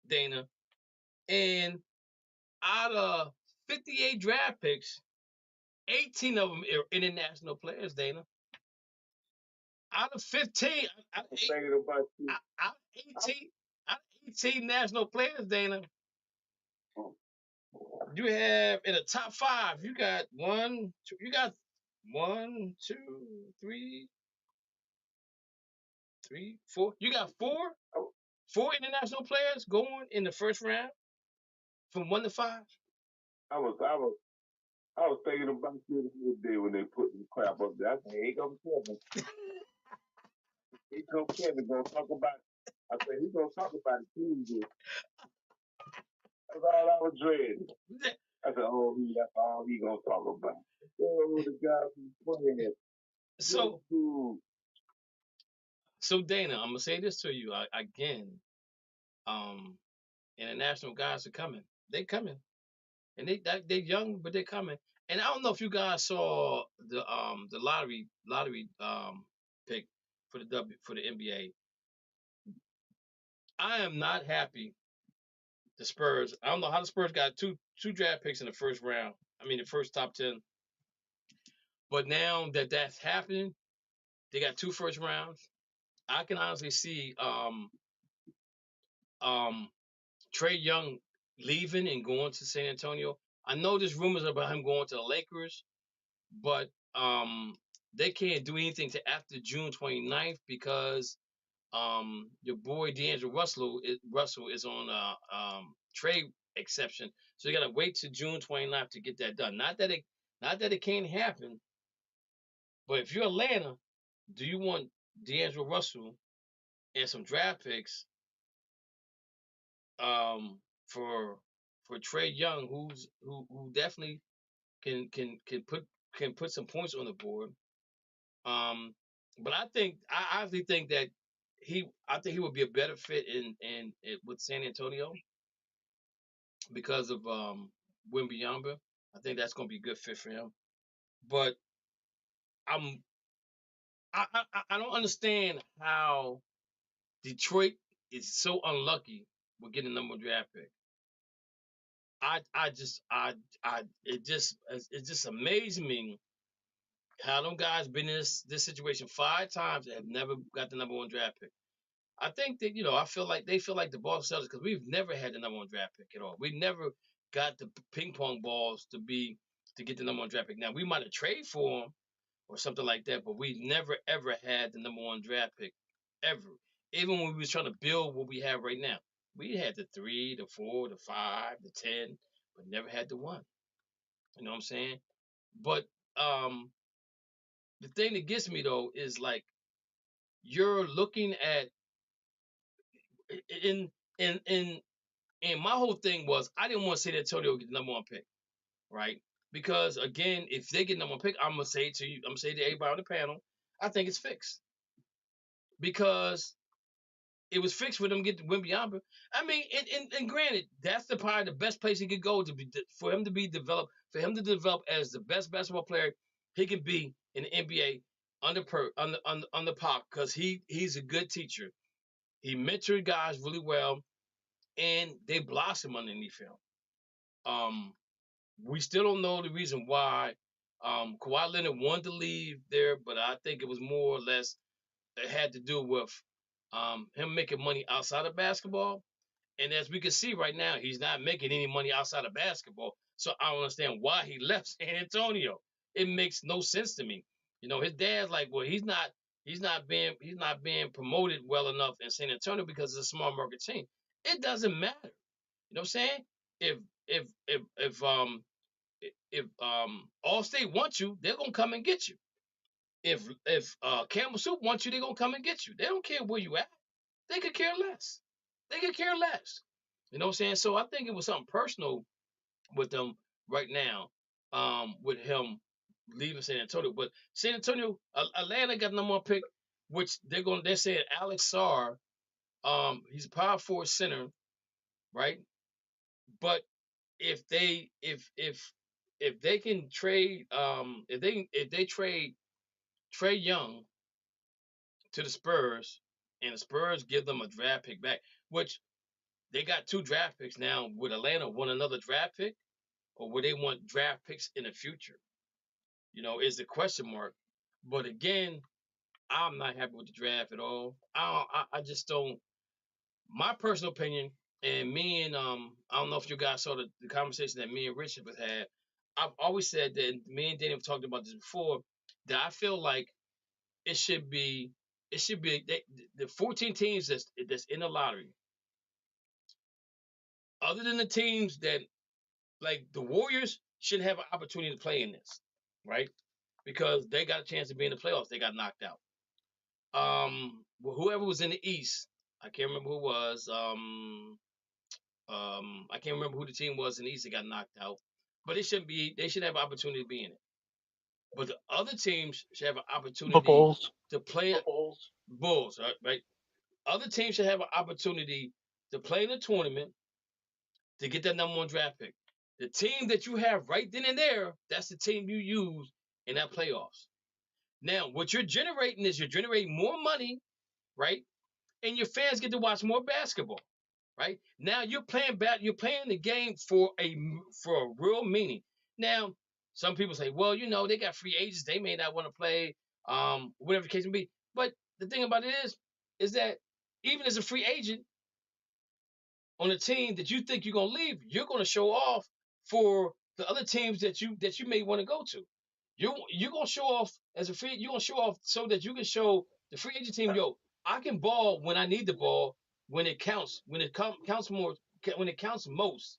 Dana, and out of 58 draft picks, 18 of them are international players, Dana. Out of 15, out of 18 national players, Dana, you have in the top 5, you got 1, 2, 3, 4. You got 4 international players going in the first round from 1 to 5. I was thinking about you the other day when they put the crap up there. I said, here comes Kevin. Here comes Kevin gonna talk about it. I said, he's gonna talk about it Tuesday. That's all I was dreading. I said, that's all he gonna talk about. Oh, the guy from playing. So Dana, I'm gonna say this to you again. International guys are coming. They coming, and they're young, but they're coming. And I don't know if you guys saw the lottery pick for the NBA. I am not happy. The Spurs. I don't know how the Spurs got two draft picks in the first round. I mean, the first top 10. But now that that's happening, they got 2 first rounds. I can honestly see Trae Young leaving and going to San Antonio. I know there's rumors about him going to the Lakers, but they can't do anything to after June 29th because your boy D'Angelo Russell is on a trade exception, so you gotta wait till June 29th to get that done. Not that it can't happen, but if you're Atlanta, do you want D'Angelo Russell and some draft picks for Trae Young, who definitely can put some points on the board. But I honestly think that he would be a better fit in with San Antonio because of Wembanyama. I think that's going to be a good fit for him. But I don't understand how Detroit is so unlucky with getting the number one draft pick. It just amazes me how them guys been in this situation 5 times and have never got the number one draft pick. I think that, I feel like they feel like the Boston Celtics because we've never had the number one draft pick at all. We never got the ping pong balls to get the number one draft pick. Now we might have traded for them or something like that, but we never ever had the number one draft pick ever. Even when we was trying to build what we have right now, we had the 3, the 4, the 5, the 10, but never had the 1. You know what I'm saying? But the thing that gets me though is like you're looking at in my whole thing was I didn't want to say that Antonio get the number one pick, right? Because again, if they get number one pick, I'm gonna say to everybody on the panel, I think it's fixed because it was fixed for them to get the Wembanyama. I mean, and granted, that's probably the best place he could go for him to be developed, for him to develop as the best basketball player he can be in the NBA under Pop, because he's a good teacher. He mentored guys really well, and they blossom underneath him. We still don't know the reason why Kawhi Leonard wanted to leave there, but I think it was more or less it had to do with him making money outside of basketball. And as we can see right now, he's not making any money outside of basketball. So I don't understand why he left San Antonio. It makes no sense to me. His dad's like, well, he's not being promoted well enough in San Antonio because it's a small market team. It doesn't matter. You know what I'm saying? If Allstate wants you, they're gonna come and get you. If Campbell Soup wants you, they're gonna come and get you. They don't care where you at. They could care less. You know what I'm saying? So I think it was something personal with them right now, with him leaving San Antonio. But San Antonio, Atlanta got number one pick, which they're saying Alex Sarr, he's a power forward center, right? But if they can trade, if they trade Trae Young to the Spurs, and the Spurs give them a draft pick back, which they got 2 draft picks now. Would Atlanta want another draft pick, or would they want draft picks in the future? Is the question mark. But again, I'm not happy with the draft at all. I just don't. My personal opinion, and me and I don't know if you guys saw the conversation that me and Richard had. I've always said that me and Danny have talked about this before. That I feel like it should be the 14 teams that's in the lottery. Other than the teams that, like the Warriors, should have an opportunity to play in this, right? Because they got a chance to be in the playoffs. They got knocked out. Whoever was in the East, I can't remember who it was. I can't remember who the team was in the East that got knocked out. But they should have an opportunity to be in it. But the other teams should have an opportunity to play. The Bulls, right? Other teams should have an opportunity to play in the tournament to get that number one draft pick. The team that you have right then and there, that's the team you use in that playoffs. Now, what you're generating is you're generating more money, right? And your fans get to watch more basketball, right? Now you're playing the game for a real meaning. Now, some people say, well, they got free agents, they may not want to play, whatever the case may be. But the thing about it is that even as a free agent on a team that you think you're gonna leave, you're gonna show off for the other teams that you may want to go to. You're gonna show off as a free. You're gonna show off so that you can show the free agent team, I can ball when I need the ball, when it counts, when it counts more, when it counts most.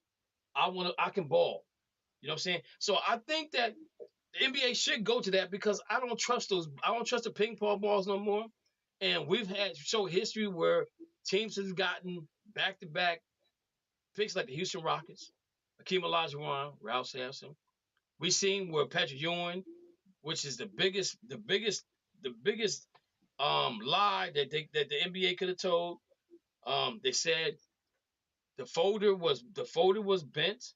I can ball. You know what I'm saying? So I think that The NBA should go to that because I don't trust the ping pong balls no more. And we've had show history where teams have gotten back-to-back picks like the Houston Rockets, Akeem Olajuwon, Ralph Sampson. We've seen where Patrick Ewing, which is the biggest lie that the NBA could have told. They said the folder was bent.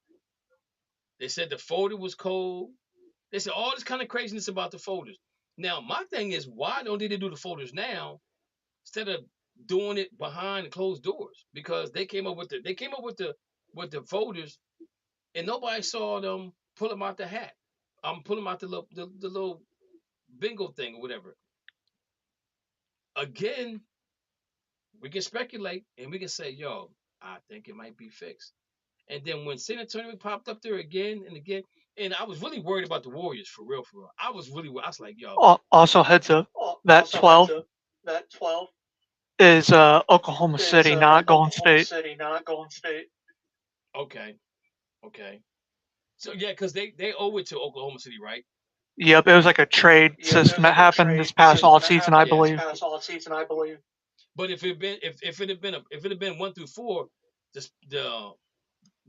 They said the folder was cold. They said all this kind of craziness about the folders. Now, my thing is, why don't they do the folders now instead of doing it behind closed doors? Because they came up with the folders, and nobody saw them pull them out the hat. Pull them out the little bingo thing or whatever. Again, we can speculate and we can say, yo, I think it might be fixed. And then when San Antonio popped up there again and again, and I was really worried about the Warriors for real. I was like, yo. Also, heads up, that 12 is Oklahoma City, not Golden State. Okay. So yeah, because they owe it to Oklahoma City, right? Yep, it was like a trade system that happened this past all season, I believe. But if it had been 1 through 4,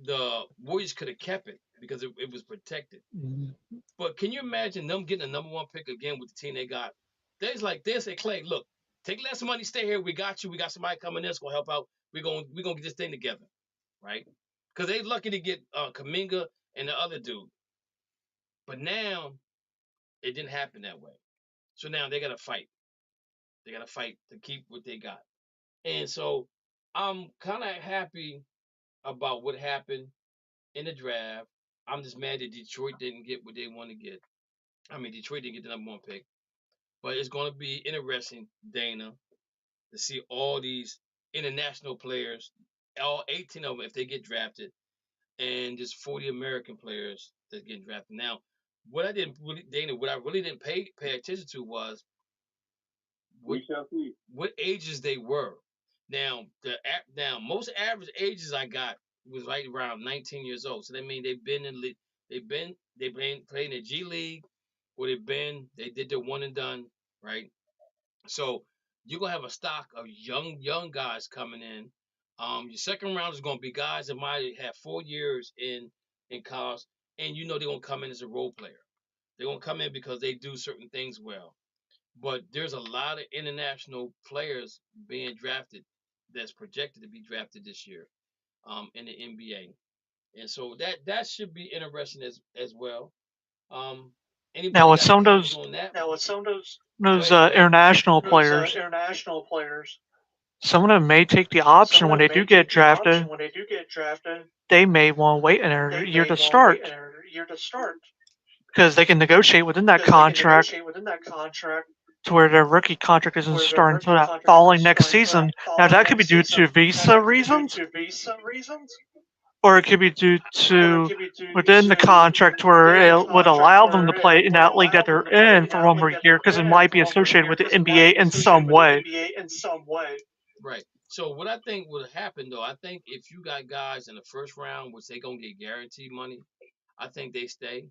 the Warriors could have kept it because it was protected. Mm-hmm. But can you imagine them getting a number 1 pick again with the team they got? They say, Clay, look, take less money, stay here. We got you. We got somebody coming in that's gonna help out. We're gonna get this thing together, right? Because they lucky to get Kuminga and the other dude. But now it didn't happen that way. So now they gotta fight. They gotta fight to keep what they got. And so I'm kind of happy about what happened in the draft. I'm just mad that Detroit didn't get what they want to get. I mean, Detroit didn't get the number 1 pick. But it's going to be interesting, Dana, to see all these international players, all 18 of them, if they get drafted, and just 40 American players that get drafted. Now, what I really didn't pay attention to was what ages they were. Now, most average ages I got was right around 19 years old. So that means they've been playing the G League, or they did their one and done, right? So you're gonna have a stock of young guys coming in. Your second round is gonna be guys that might have 4 years in college, and they're gonna come in as a role player. They're gonna come in because they do certain things well. But there's a lot of international players being drafted that's projected to be drafted this year, in the NBA, and so that should be interesting as well. Now, Anybody with got some of comments those on that? international players, some of them may take the option when they do get drafted. They may want to wait a year to start because they can negotiate within that contract to where their rookie contract isn't starting until that following next season. Now, that could be due to visa reasons, or it could be due to within the contract where it would allow them to play in that league that they're in for one more year because it might be associated with the NBA in some way. Right. So what I think would happen, though, I think if you got guys in the first round, which they gonna get guaranteed money, I think they stay.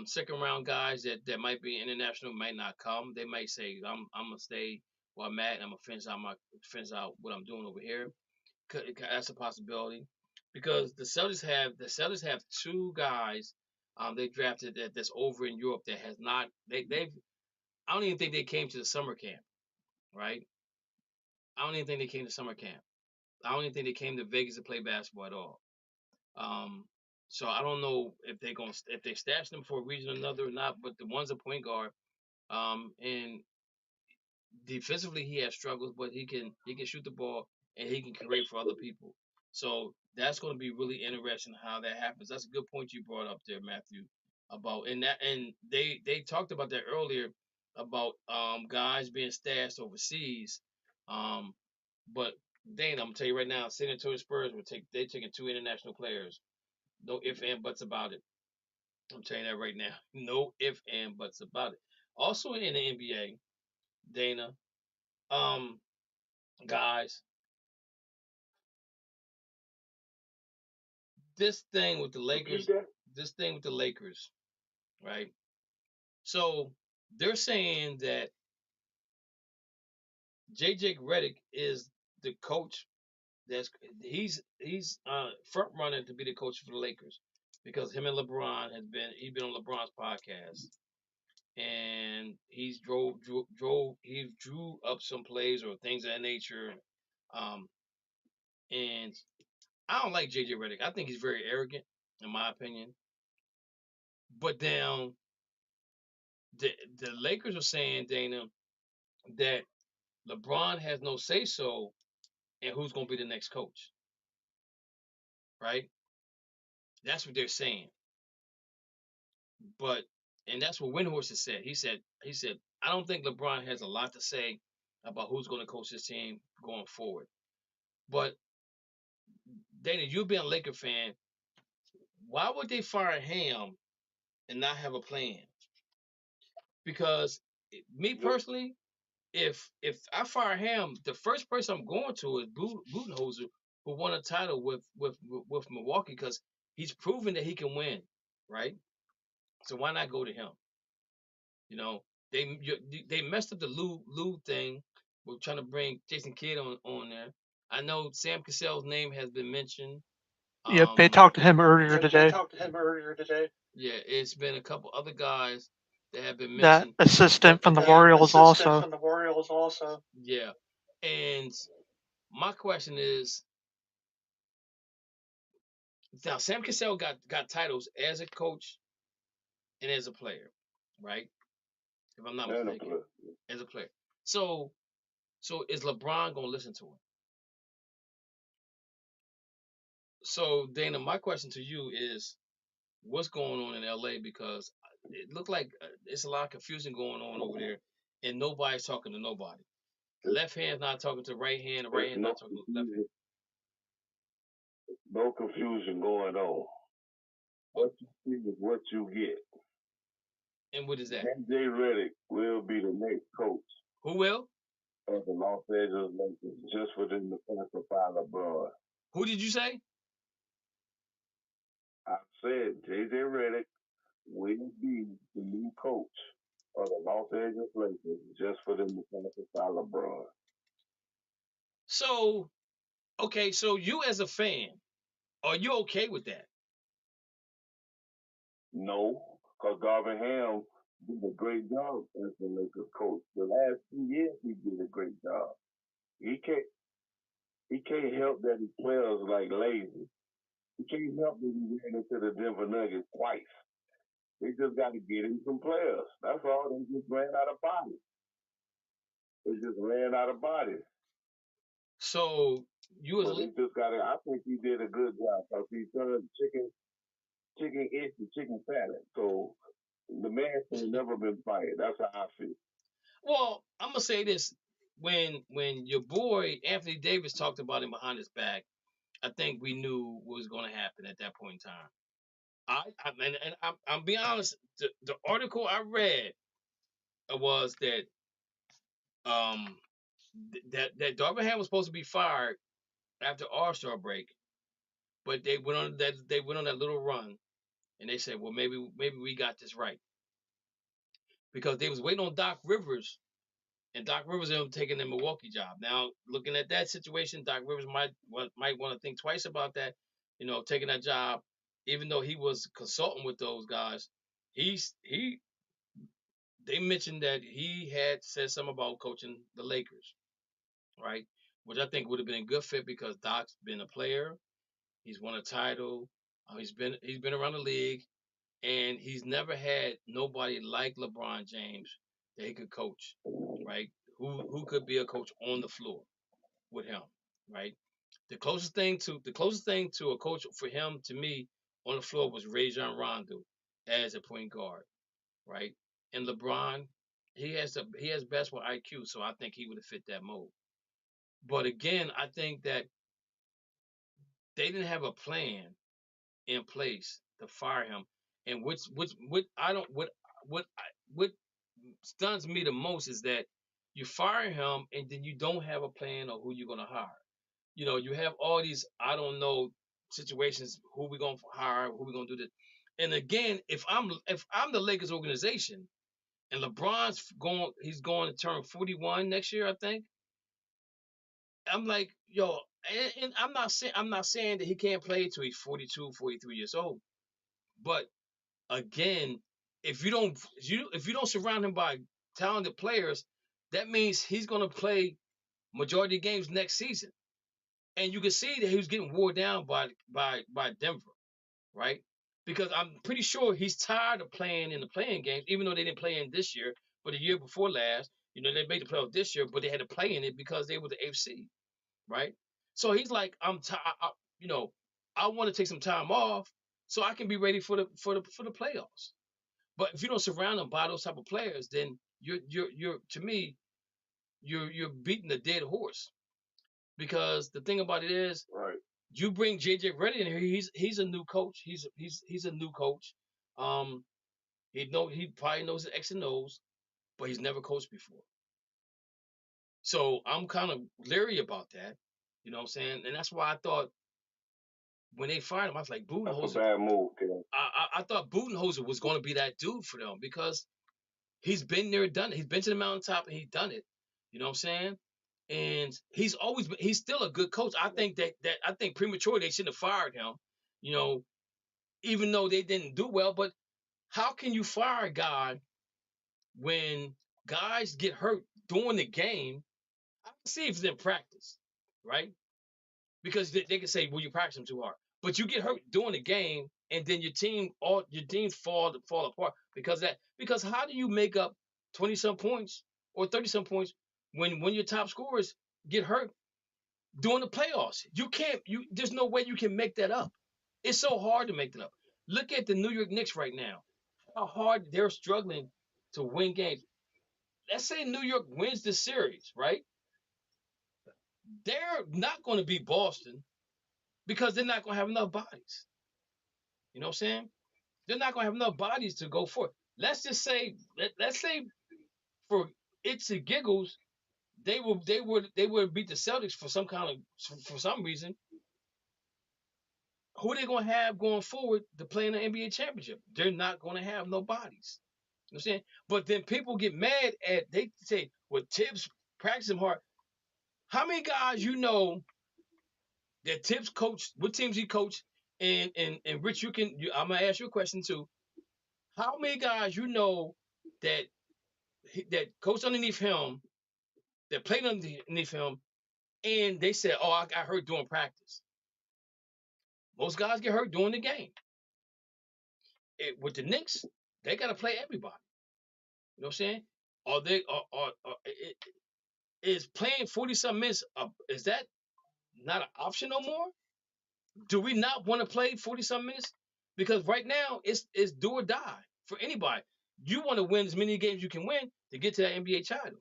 Second round guys that might be international might not come. They might say, I'm gonna stay where I'm at, and I'm gonna finish out what I'm doing over here. That's a possibility, because the Celtics have 2 guys they drafted that's over in Europe that has not they've I don't even think they came to the summer camp, right? I don't even think they came to summer camp. I don't even think they came to Vegas to play basketball at all. So I don't know if they stashed them for a reason or another or not. But the one's a point guard, and defensively he has struggles, but he can shoot the ball and he can create for other people. So that's going to be really interesting how that happens. That's a good point you brought up there, Matthew, about and they talked about that earlier about guys being stashed overseas. But Dana, I'm gonna tell you right now, San Antonio Spurs they're taking 2 international players. No ifs and buts about it. I'm telling you that right now. No ifs and buts about it. Also in the NBA, Dana, guys, this thing with the Lakers, right? So they're saying that JJ Redick is the coach. He's front runner to be the coach for the Lakers because him and LeBron he's been on LeBron's podcast and he's he drew up some plays or things of that nature. And I don't like JJ Redick. I think he's very arrogant, in my opinion. But then the Lakers are saying, Dana, that LeBron has no say so in who's going to be the next coach, right? That's what they're saying. And that's what Windhorst has said. He said, I don't think LeBron has a lot to say about who's going to coach this team going forward. But Dana, you being a Laker fan, why would they fire Ham and not have a plan? Because me personally, if I fire Ham, the first person I'm going to is Budenholzer, who won a title with Milwaukee, because he's proven that he can win, right? So why not go to him? You know, they messed up the Lou thing. We're trying to bring Jason Kidd on there. I know Sam Cassell's name has been mentioned. Yep, they talked to him earlier today. Yeah, it's been a couple other guys that have been That mentioned. assistant from the Orioles also. Yeah, and my question is, now Sam Cassell got titles as a coach and as a player, right? If I'm not mistaken, as a player. So is LeBron gonna listen to him? So Dana, my question to you is, what's going on in LA? Because it looked like it's a lot of confusion going on over there, and nobody's talking to nobody. The left hand's not talking to the right hand, the right hand's not talking to the left hand. No confusion going on. What you see is what you get. And what is that? JJ Redick will be the next coach. Who will? Of the Los Angeles Lakers, just within the classified LeBron. Who did you say? I said JJ Redick will be the new coach of the Los Angeles Lakers, just within the classified LeBron. So, okay, so you as a fan, are you okay with that? No, because Darvin Ham did a great job as the Lakers coach. The last 2 years, he did a great job. He can't help that his players like lazy. He can't help that he ran into the Denver Nuggets twice. They just got to get him some players. That's all. They just ran out of bodies. So you as he just got to. I think he did a good job because he turned chicken into chicken salad. So the man has never been fired. That's how I feel. Well, I'm gonna say this: when your boy Anthony Davis talked about him behind his back, I think we knew what was going to happen at that point in time. I'm being honest. The article I read was that that Darvin Ham was supposed to be fired after All-Star break, but they went on that little run, and they said, well, maybe we got this right, because they was waiting on Doc Rivers. And Doc Rivers ended up taking the Milwaukee job. Now, looking at that situation, Doc Rivers might want to think twice about that, taking that job, even though he was consulting with those guys. They mentioned that he had said something about coaching the Lakers, right? Which I think would have been a good fit because Doc's been a player, he's won a title, he's been around the league, and he's never had nobody like LeBron James that he could coach, right? Who could be a coach on the floor with him, right? The closest thing to a coach for him, to me, on the floor was Rajon Rondo as a point guard, right? And LeBron, he has basketball IQ, so I think he would have fit that mold. But again, I think that they didn't have a plan in place to fire him, and what stuns me the most is that you fire him and then you don't have a plan of who you're gonna hire. You have all these I don't know situations, who we gonna hire, who we gonna do this. And again, if I'm the Lakers organization, and he's going to turn 41 next year, I think. I'm like, yo, and I'm not saying that he can't play till he's 42, 43 years old. But again, if you don't surround him by talented players, that means he's going to play majority of games next season. And you can see that he was getting wore down by Denver, right? Because I'm pretty sure he's tired of playing in the playing games, even though they didn't play in this year, but the year before last, they made the playoffs this year, but they had to play in it because they were the eighth seed, right? So he's like, I'm tired. I want to take some time off so I can be ready for the playoffs. But if you don't surround them by those type of players, then you're to me, you're beating a dead horse. Because the thing about it is, right, you bring JJ Redick in here. He's a new coach. He's a new coach. He probably knows the X and O's, but he's never coached before. So I'm kind of leery about that. You know what I'm saying? And that's why I thought when they fired him, I was like, Budenholzer. That's a bad move, kid. I thought Budenholzer was going to be that dude for them because he's been there, done it. He's been to the mountaintop and he's done it. You know what I'm saying? And he's still a good coach. I think I think prematurely they shouldn't have fired him, even though they didn't do well. But how can you fire a guy when guys get hurt during the game? I can see if it's in practice, right? Because they can say, well, you practice him too hard. But you get hurt during the game, and then your teams fall apart because how do you make up 20-some points or 30-some points when your top scorers get hurt during the playoffs? You can't. There's no way you can make that up. It's so hard to make that up. Look at the New York Knicks right now. How hard they're struggling to win games. Let's say New York wins the series, right? They're not going to beat Boston because they're not going to have enough bodies. You know what I'm saying? They're not going to have enough bodies to go for it. Let's say for its and giggles, they would beat the Celtics for some reason. Who are they going to have going forward to play in the NBA championship? They're not going to have no bodies. You know what I'm saying? But then people get mad they say, well, Tibbs practicing hard. How many guys that Tibbs coached, what teams he coached, and Rich, I'm gonna ask you a question too. How many guys that coached underneath him, that played underneath him, and they said, "Oh, I got hurt during practice." Most guys get hurt during the game. With the Knicks, they got to play everybody. You know what I'm saying? Is playing 40-some minutes? Is that not an option no more? Do we not want to play 40-some minutes? Because right now it's do or die for anybody. You want to win as many games you can win to get to that NBA title.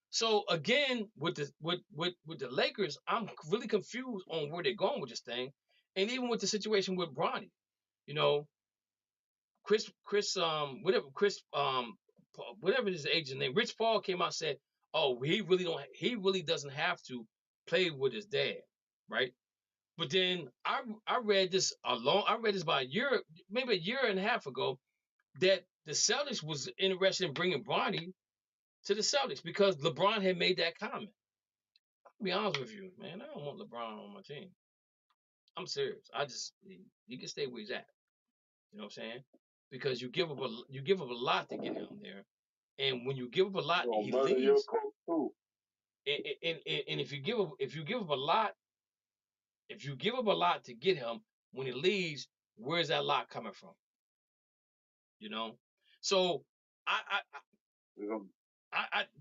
So again, with the Lakers, I'm really confused on where they're going with this thing, and even with the situation with Bronny. Whatever his agent name, Rich Paul came out and said, "Oh, he really doesn't have to play with his dad, right?" But then I read this about a year, maybe a year and a half ago, that the Celtics was interested in bringing Bronny to the Celtics because LeBron had made that comment. I'll be honest with you, man, I don't want LeBron on my team. I'm serious. He can stay where he's at. You know what I'm saying? Because you give up a lot to get him there, and when you give up a lot, he leaves. And if you give up a lot. If you give up a lot to get him, when he leaves, where's that lot coming from? So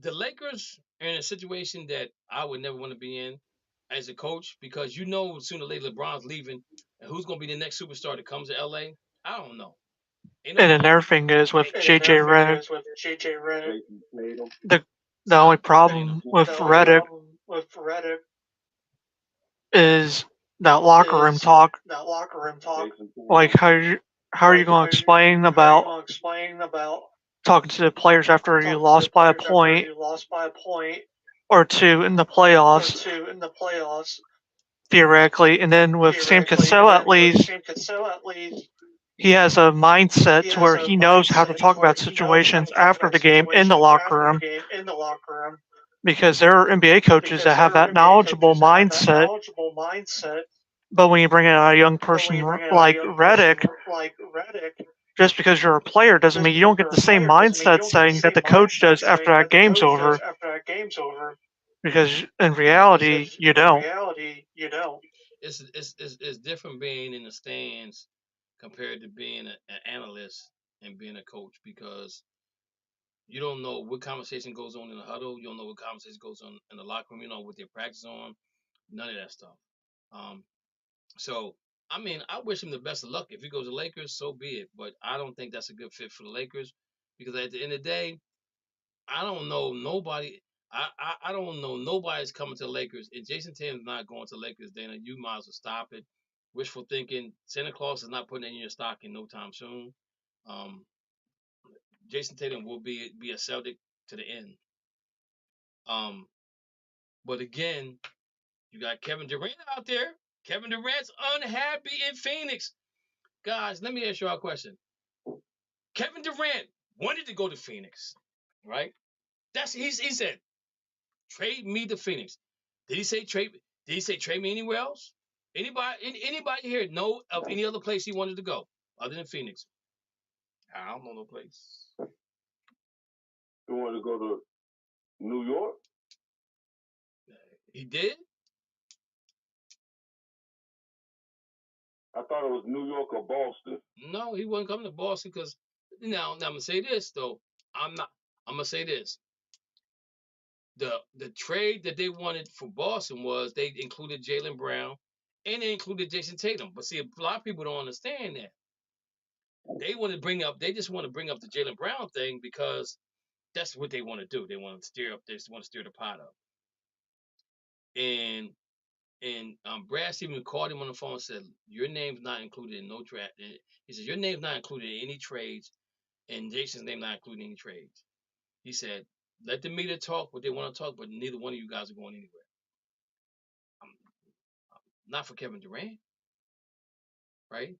the Lakers are in a situation that I would never want to be in as a coach because sooner or later LeBron's leaving, and who's going to be the next superstar that comes to LA? I don't know. And another thing is with JJ Redick, the only problem with Redick is that locker room talk. Like how are you going to explain about talking to the players after you lost by a point or two in the playoffs, theoretically, and then with Sam Cassell at least, he has a mindset to where he knows how to talk about situations after the game in the locker room. Because there are NBA coaches that have that knowledgeable mindset, but when you bring in a young person like Redick, just because you're a player doesn't mean you don't get the same mindset saying that the coach does after that game's over. Because in reality, you don't. It's different being in the stands compared to being an analyst and being a coach, because you don't know what conversation goes on in the huddle. You don't know what conversation goes on in the locker room. You know what they practice on. None of that stuff. So I mean, I wish him the best of luck. If he goes to Lakers, so be it. But I don't think that's a good fit for the Lakers, because at the end of the day, I don't know nobody. I don't know nobody's coming to the Lakers. If Jason Tatum's not going to the Lakers, then you might as well stop it. Wishful thinking. Santa Claus is not putting it in your stock in no time soon. Um, Jason Tatum will be a Celtic to the end. But again, you got Kevin Durant out there. Kevin Durant's unhappy in Phoenix. Guys, let me ask you a question. Kevin Durant wanted to go to Phoenix, right? He said, trade me to Phoenix. Did he say trade me anywhere else? Anybody here know of any other place he wanted to go other than Phoenix? I don't know no place. You want to go to New York? He did? I thought it was New York or Boston. No, he wasn't coming to Boston because now I'm gonna say this though. I'm gonna say this. The trade that they wanted for Boston was they included Jaylen Brown and they included Jason Tatum. But see, a lot of people don't understand that. They just want to bring up the Jaylen Brown thing because that's what they want to do. They want to stir the pot up. And Brad Stevens called him on the phone and said, your name's not included in no trade. He said, your name's not included in any trades, and Jason's name not included in any trades. He said, let the media talk what they want to talk, but neither one of you guys are going anywhere. Not for Kevin Durant, right?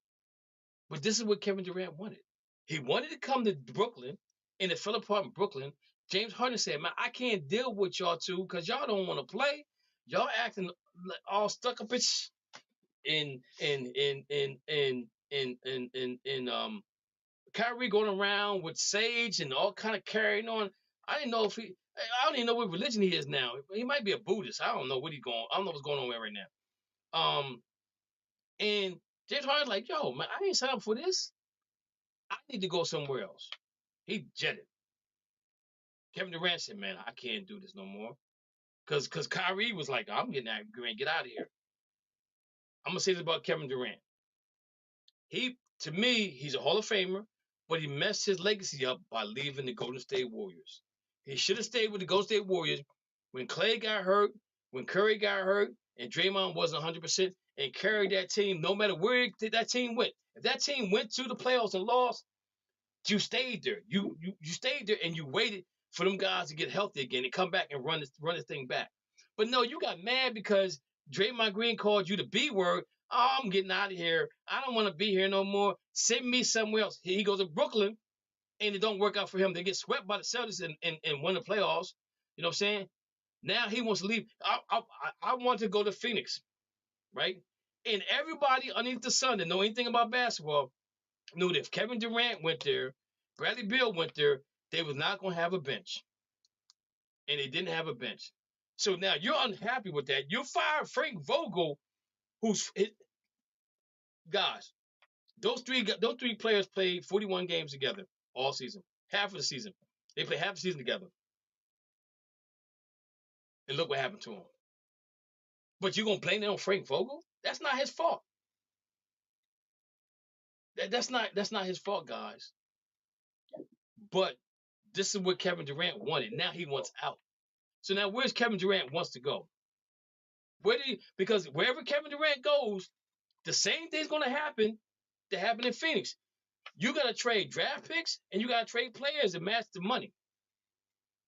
But this is what Kevin Durant wanted. He wanted to come to Brooklyn, and it fell apart in Brooklyn. James Harden said, man, I can't deal with y'all two because y'all don't want to play. Y'all acting all stuck up in Kyrie going around with Sage and all kind of carrying on. I don't even know what religion he is now. He might be a Buddhist. I don't know I don't know what's going on right now. And James Harden's like, yo, man, I ain't signed up for this. I need to go somewhere else. He jetted. Kevin Durant said, man, I can't do this no more. Because Kyrie was like, I'm getting out, get out of here. I'm going to say this about Kevin Durant. To me, he's a Hall of Famer, but he messed his legacy up by leaving the Golden State Warriors. He should have stayed with the Golden State Warriors when Clay got hurt, when Curry got hurt, and Draymond wasn't 100%, and carried that team no matter where that team went. If that team went to the playoffs and lost, you stayed there. You stayed there and you waited for them guys to get healthy again and come back and run this thing back. But no, you got mad because Draymond Green called you the B word. Oh, I'm getting out of here. I don't want to be here no more. Send me somewhere else. He goes to Brooklyn, and it don't work out for him. They get swept by the Celtics and win the playoffs. You know what I'm saying? Now he wants to leave. I want to go to Phoenix, right? And everybody underneath the sun that know anything about basketball knew that if Kevin Durant went there, Bradley Beal went there, they was not going to have a bench. And they didn't have a bench. So now you're unhappy with that. You fired Frank Vogel, guys, those three players played 41 games together all season, half of the season. They played half the season together. And look what happened to them. But you're going to blame it on Frank Vogel? That's not his fault. That's not his fault, guys. But this is what Kevin Durant wanted. Now he wants out. So now where's Kevin Durant wants to go? Because wherever Kevin Durant goes, the same thing's going to happen that happened in Phoenix. You got to trade draft picks and you got to trade players to match the money.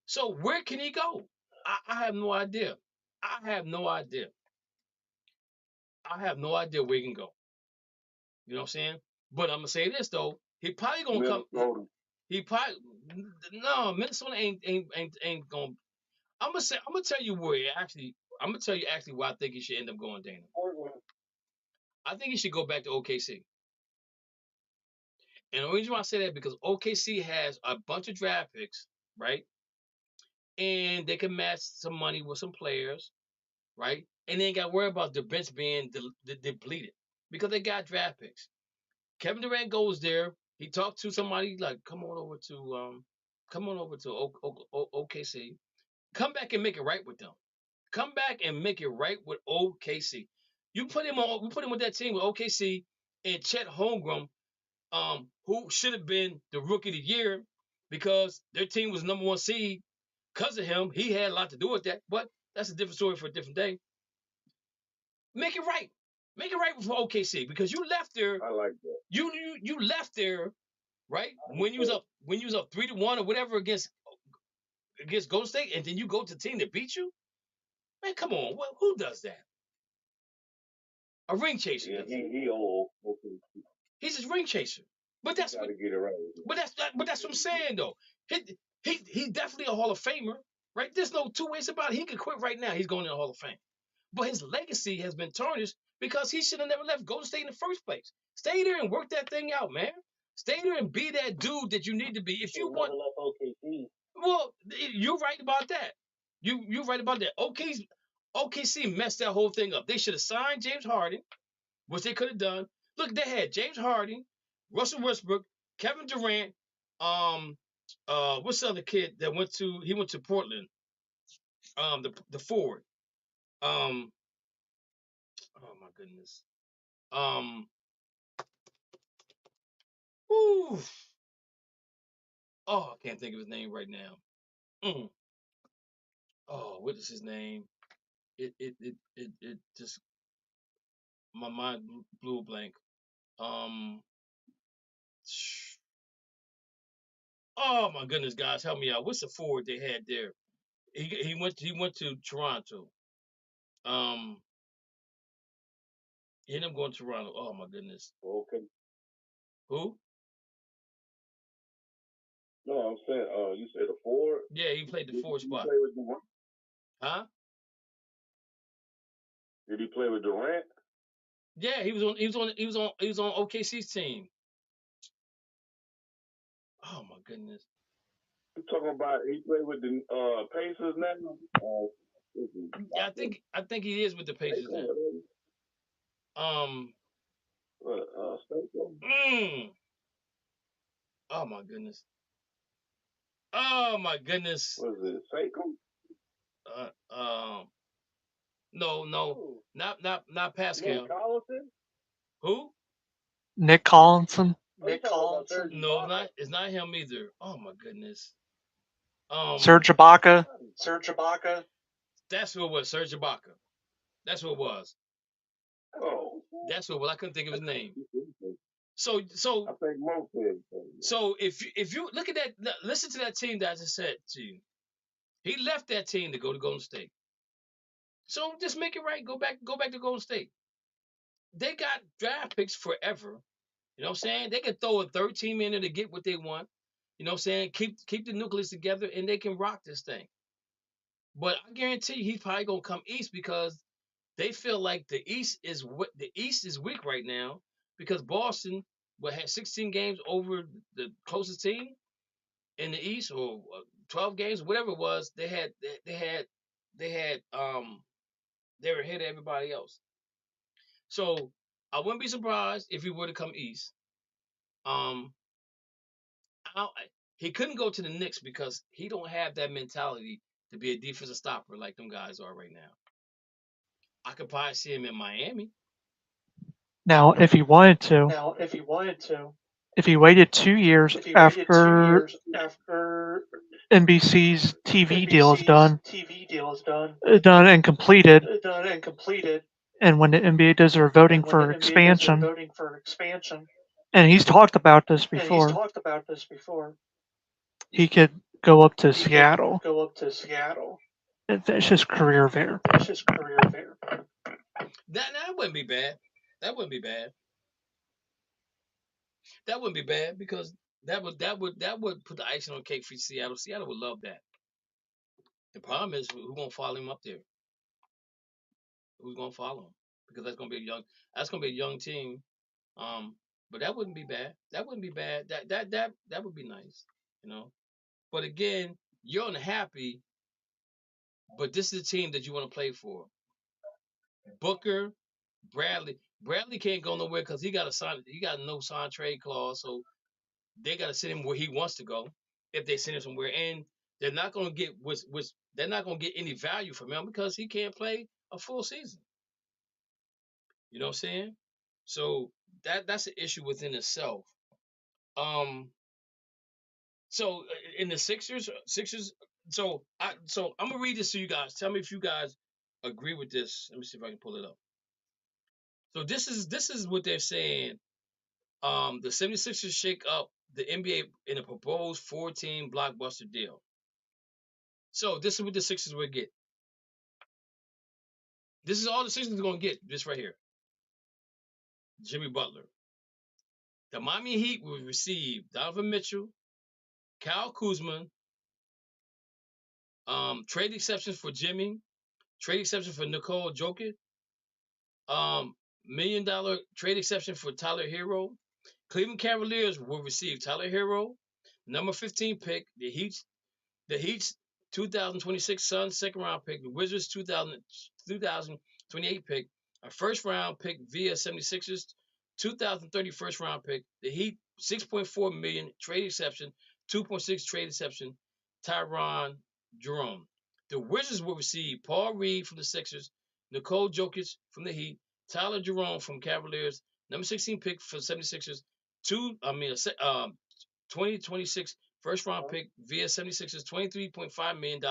So where can he go? I have no idea. I have no idea where he can go. You know what I'm saying? But I'm gonna say this though, he probably gonna Minnesota. He probably no Minnesota ain't gonna. I'm gonna tell you where I'm gonna tell you actually where I think he should end up going, Dana. I think he should go back to OKC. And the reason why I say that because OKC has a bunch of draft picks, right? And they can match some money with some players, right? And they ain't got to worry about the bench being depleted because they got draft picks. Kevin Durant goes there. He talked to somebody like, come on over to OKC. Come back and make it right with them. Come back and make it right with OKC. We put him with that team with OKC and Chet Holmgren, who should have been the rookie of the year because their team was number 1 seed. Because of him, he had a lot to do with that. But that's a different story for a different day. Make it right. Make it right for OKC because you left there. I like that. You left there, right? When you was up 3-1 or whatever against Golden State, and then you go to the team that beat you. Man, come on. Who does that? A ring chaser. Yeah, he old. He's a ring chaser. But that's gotta get it right. But that's what I'm saying though. He's definitely a Hall of Famer, right? There's no two ways about it. He could quit right now. He's going in the Hall of Fame. But his legacy has been tarnished because he should have never left Golden State in the first place. Stay there and work that thing out, man. Stay there and be that dude that you need to be. If you want, well, you're right about that. You're right about that. OKC messed that whole thing up. They should have signed James Harden, which they could have done. Look, they had James Harden, Russell Westbrook, Kevin Durant, what's the other kid that went to Portland? The forward. Oh my goodness. Whew. Oh, I can't think of his name right now. Oh, what is his name? It just my mind blew a blank. Oh my goodness, guys, help me out. What's the forward they had there? He went to Toronto. He ended up going to Toronto. Oh my goodness. Okay. Who? No, I'm saying, you said a forward. Yeah, he played the forward spot. Play with Durant? Huh? Did he play with Durant? Yeah, he was on OKC's team. Oh my goodness. You talking about he played with the Pacers now? Yeah, I think he is with the Pacers now. Oh my goodness. Oh my goodness. What is it, Seiko? No, not Pascal. Nick Collison? Who? Nick Collinson. Nick Collison. No, it's not him either. Oh my goodness. Serge Ibaka. That's who it was. Serge Ibaka. That's who it was. Oh. That's what. Well, I couldn't think of his name. So I think most of it. So if you look at that, listen to that team that I just said to you. He left that team to go to Golden State. So just make it right. Go back to Golden State. They got draft picks forever. You know what I'm saying? They can throw a third team in there to get what they want. You know what I'm saying? Keep the nucleus together and they can rock this thing. But I guarantee you he's probably gonna come east because they feel like the East is weak right now because Boston had 16 games over the closest team in the East or 12 games, whatever it was. They were ahead of everybody else. So I wouldn't be surprised if he were to come east. He couldn't go to the Knicks because he don't have that mentality to be a defensive stopper like them guys are right now. I could probably see him in Miami. Now, if he wanted to, if he waited 2 years after NBC's TV deal is done and completed, and when the NBA does their voting for expansion, and he's talked about this before, he could go up to Seattle and finish his career there. That wouldn't be bad. That wouldn't be bad. That wouldn't be bad because that would put the icing on the cake for Seattle. Seattle would love that. The problem is who's gonna follow him up there? Who's gonna follow him? Because that's gonna be a young team. But that wouldn't be bad. That wouldn't be bad. That would be nice, you know. But again, you're unhappy. But this is the team that you want to play for. Booker, Bradley can't go nowhere because he got a no sign trade clause, so they got to send him where he wants to go. If they send him somewhere, and they're not going to get they're not going to get any value from him because he can't play a full season. You know what I'm saying? So that's an issue within itself. So in the Sixers. So I'm gonna read this to you guys. Tell me if you guys agree with this. Let me see if I can pull it up. So this is what they're saying. The 76ers shake up the NBA in a proposed 4-team blockbuster deal. So this is what the Sixers will get. This is all the Sixers are gonna get. This right here. Jimmy Butler. The Miami Heat will receive Donovan Mitchell, Kyle Kuzma, trade exceptions for Jimmy, trade exception for Nikola Jokic, $1 million trade exception for Tyler Hero. Cleveland Cavaliers will receive Tyler Hero, number 15 pick, the Heat's 2026 Suns second round pick, the Wizards 2028 pick, a first round pick via 76ers 2030 first round pick, the Heat 6.4 million trade exception, 2.6 trade exception, Tyron Jerome. The Wizards will receive Paul Reed from the Sixers, Nikola Jokic from the Heat, Tyler Jerome from Cavaliers, number 16 pick for 76ers, 2026 first round pick via 76ers, $23.5 million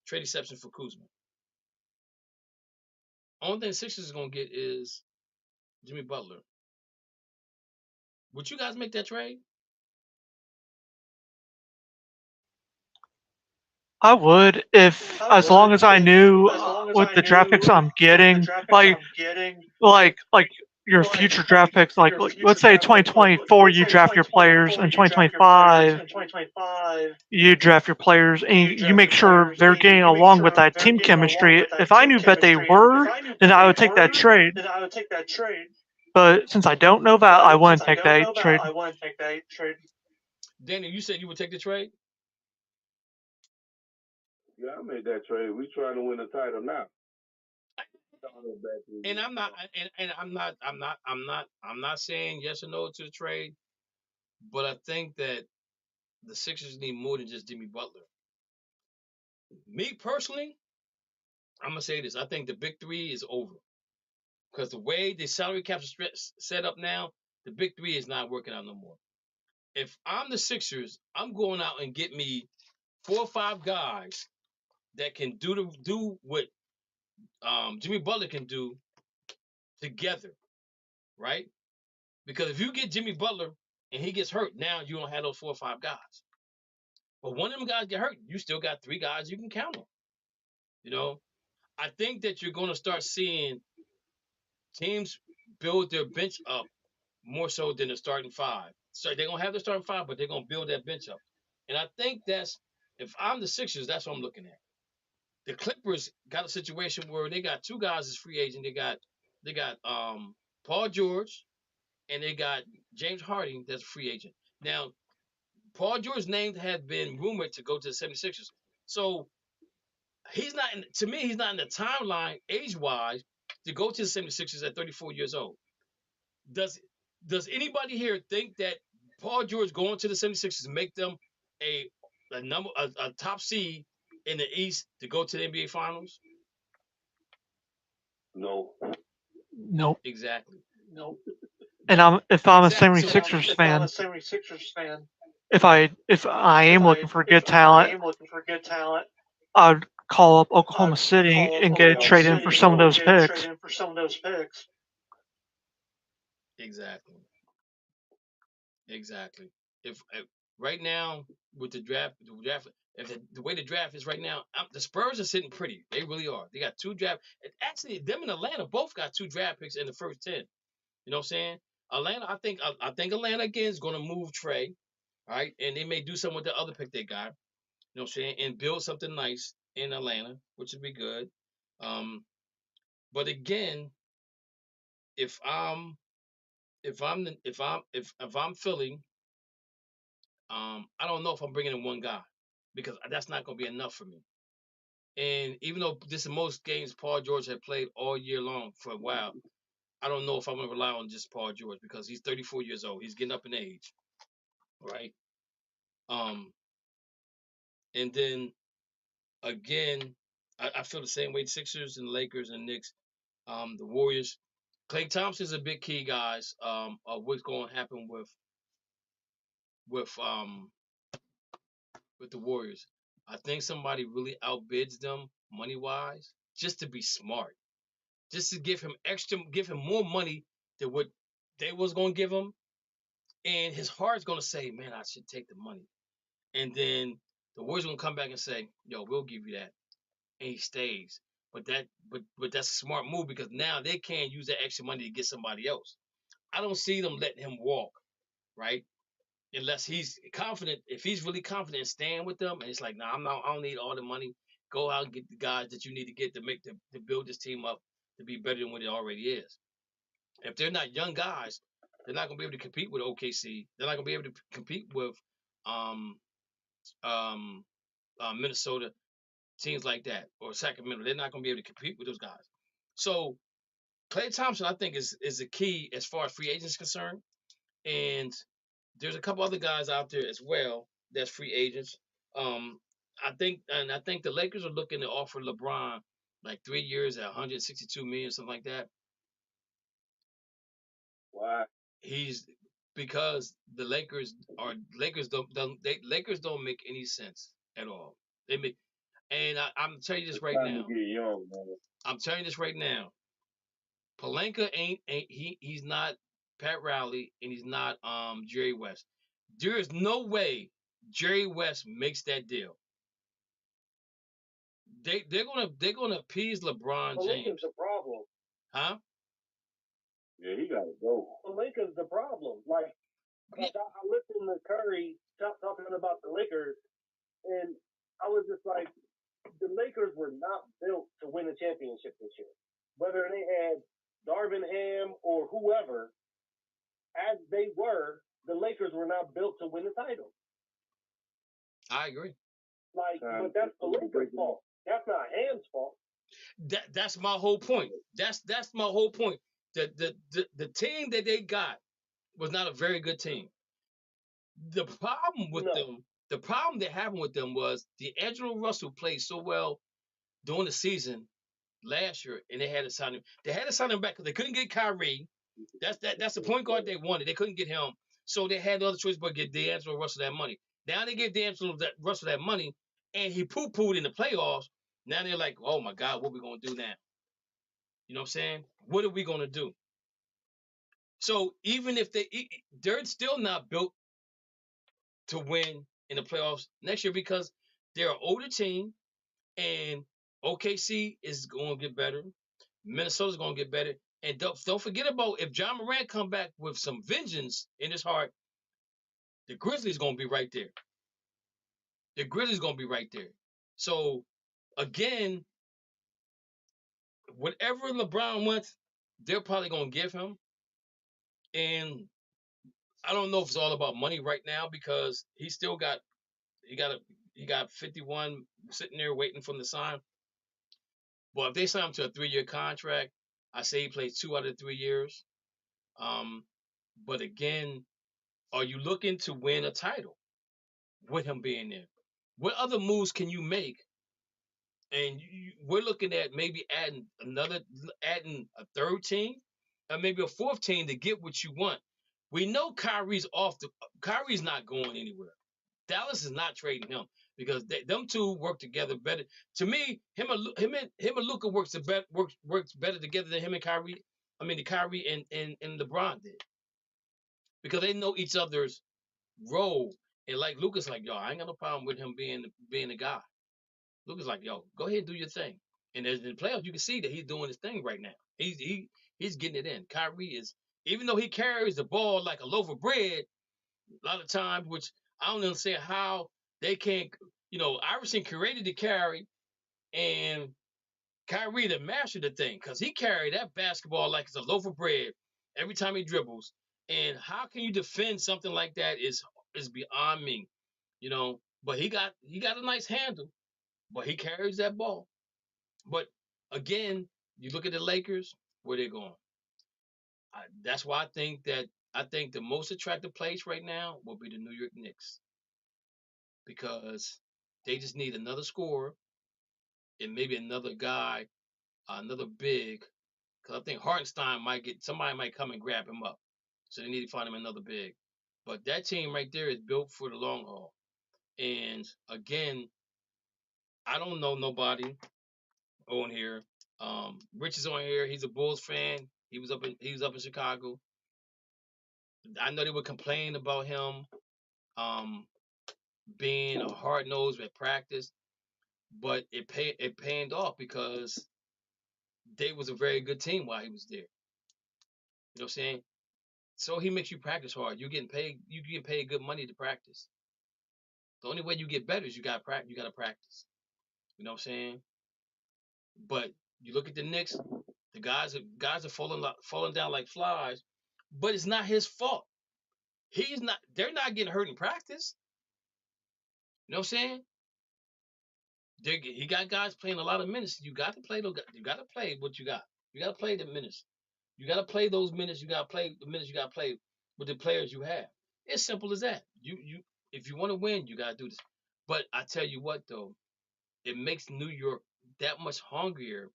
trade exception for Kuzma. Only thing the Sixers is going to get is Jimmy Butler. Would you guys make that trade? I would, as long as I knew with the draft picks I'm getting, like your future draft picks, like let's say 2024 you draft your players, and 2025 you draft your players, and you make sure they're getting along with that team chemistry. If I knew that they were, then I would take that trade. But since I don't know that, I wouldn't take that trade. Daniel, you said you would take the trade? Yeah, I made that trade. We trying to win the title now. And I'm not saying yes or no to the trade, but I think that the Sixers need more than just Jimmy Butler. Me personally, I'm gonna say this: I think the big three is over because the way the salary cap is set up now, the big three is not working out no more. If I'm the Sixers, I'm going out and get me 4 or 5 guys that can do what Jimmy Butler can do together, right? Because if you get Jimmy Butler and he gets hurt, now you don't have those 4 or 5 guys. But one of them guys get hurt, you still got 3 guys you can count on. You know, I think that you're going to start seeing teams build their bench up more so than the starting 5. So they're going to have the starting 5, but they're going to build that bench up. And I think if I'm the Sixers, that's what I'm looking at. The Clippers got a situation where they got 2 guys as free agent. They got Paul George and they got James Harden that's a free agent. Now, Paul George's name had been rumored to go to the 76ers. So he's not in the timeline age-wise to go to the 76ers at 34 years old. Does anybody here think that Paul George going to the 76ers make them a top seed in the East to go to the NBA Finals? No. Nope. Exactly. Nope. And if I'm a 76ers fan, if I am looking for good talent, I'd call up Oklahoma City and get a trade in for some of those picks. Exactly. If right now with the draft, if the way the draft is right now, the Spurs are sitting pretty. They really are. They got 2 draft. Actually, them and Atlanta both got 2 draft picks in the first 10. You know what I'm saying? Atlanta, I think Atlanta again is going to move Trey, right? And they may do something with the other pick they got. You know what I'm saying? And build something nice in Atlanta, which would be good. But again, if I'm Philly, I don't know if I'm bringing in one guy because that's not going to be enough for me. And even though this is most games Paul George had played all year long for a while, I don't know if I'm going to rely on just Paul George because he's 34 years old. He's getting up in age, right? And then again, I feel the same way. The Sixers and the Lakers and Knicks, the Warriors. Klay Thompson is a big key, guys, of what's going to happen with the Warriors. I think somebody really outbids them money wise, just to be smart, just to give him more money than what they was gonna give him, and his heart's gonna say, "Man, I should take the money," and then the Warriors gonna come back and say, "Yo, we'll give you that," and he stays. But that's a smart move because now they can't use that extra money to get somebody else. I don't see them letting him walk, right? Unless he's confident. If he's really confident in staying with them, and it's like, nah, I don't need all the money. Go out and get the guys that you need to get to build this team up to be better than what it already is. If they're not young guys, they're not gonna be able to compete with OKC. They're not gonna be able to compete with Minnesota, teams like that, or Sacramento. They're not gonna be able to compete with those guys. So Klay Thompson, I think, is the key as far as free agents concerned. And there's a couple other guys out there as well that's free agents. I think the Lakers are looking to offer LeBron like 3 years at 162 million, something like that. Why? He's because the Lakers don't make any sense at all. They make, and I'm telling you this right now. I'm telling you this right now. Pelinka he's not Pat Riley and he's not Jerry West. There is no way Jerry West makes that deal. They're gonna appease LeBron James. Pelinka's the problem. Huh? Yeah, he gotta go. Pelinka's the problem. Like I listened to Curry talking about the Lakers, and I was just like, the Lakers were not built to win a championship this year. Whether they had Darvin Ham or whoever, as they were, the Lakers were not built to win the title. I agree. But that's the Lakers' fault. That's not Ham's fault. That's my whole point. That's my whole point. The team that they got was not a very good team. The problem with them, the problem that happened with them was D'Angelo Russell played so well during the season last year, and they had to sign him. They had to sign him back because they couldn't get Kyrie. That's the point guard they wanted. They couldn't get him, so they had no other choice but get D'Angelo Russell that money. Now they give D'Angelo Russell that money, and he poo-pooed in the playoffs. Now they're like, oh my God, what are we gonna do now? You know what I'm saying? What are we gonna do? So even if they're still not built to win in the playoffs next year because they're an older team, and OKC is going to get better. Minnesota's going to get better. And don't forget about if John Morant come back with some vengeance in his heart, the Grizzlies going to be right there. The Grizzlies going to be right there. So, again, whatever LeBron wants, they're probably going to give him. And I don't know if it's all about money right now because he got 51 sitting there waiting for him to sign. But if they sign him to a 3-year contract, I say he plays 2 out of 3 years. But again, are you looking to win a title with him being there? What other moves can you make? And we're looking at maybe adding a third team, or maybe a fourth team to get what you want. We know Kyrie's not going anywhere. Dallas is not trading him because them two work together better. To me, him and Luka works better together than him and Kyrie. I mean, the Kyrie and LeBron did because they know each other's role. And like Luka's like, yo, I ain't got no problem with him being the guy. Luka's like, yo, go ahead and do your thing. And in the playoffs, you can see that he's doing his thing right now. He's getting it in. Kyrie is even though he carries the ball like a loaf of bread, a lot of times, which I don't understand how they can't. Iverson created the carry, and Kyrie the mastered the thing because he carried that basketball like it's a loaf of bread every time he dribbles. And how can you defend something like that is beyond me, But he got a nice handle, but he carries that ball. But again, you look at the Lakers, where they're going. That's why I think the most attractive place right now will be the New York Knicks because they just need another scorer and maybe another guy, another big. Because I think Hartenstein somebody might come and grab him up, so they need to find him another big. But that team right there is built for the long haul. And again, I don't know nobody on here. Rich is on here. He's a Bulls fan. He was up in Chicago. I know they would complain about him being a hard nose at practice, but it paid off because they was a very good team while he was there. You know what I'm saying? So he makes you practice hard. You getting paid good money to practice. The only way you get better is you gotta practice. You know what I'm saying? But you look at the Knicks, the guys are falling down like flies, but it's not his fault. They're not getting hurt in practice. You know what I'm saying? He got guys playing a lot of minutes. You got to play what you got. You got to play the minutes. You got to play those minutes. You got to play the minutes. You got to play with the players you have. It's simple as that. If you want to win, you got to do this. But I tell you what, though, it makes New York that much hungrier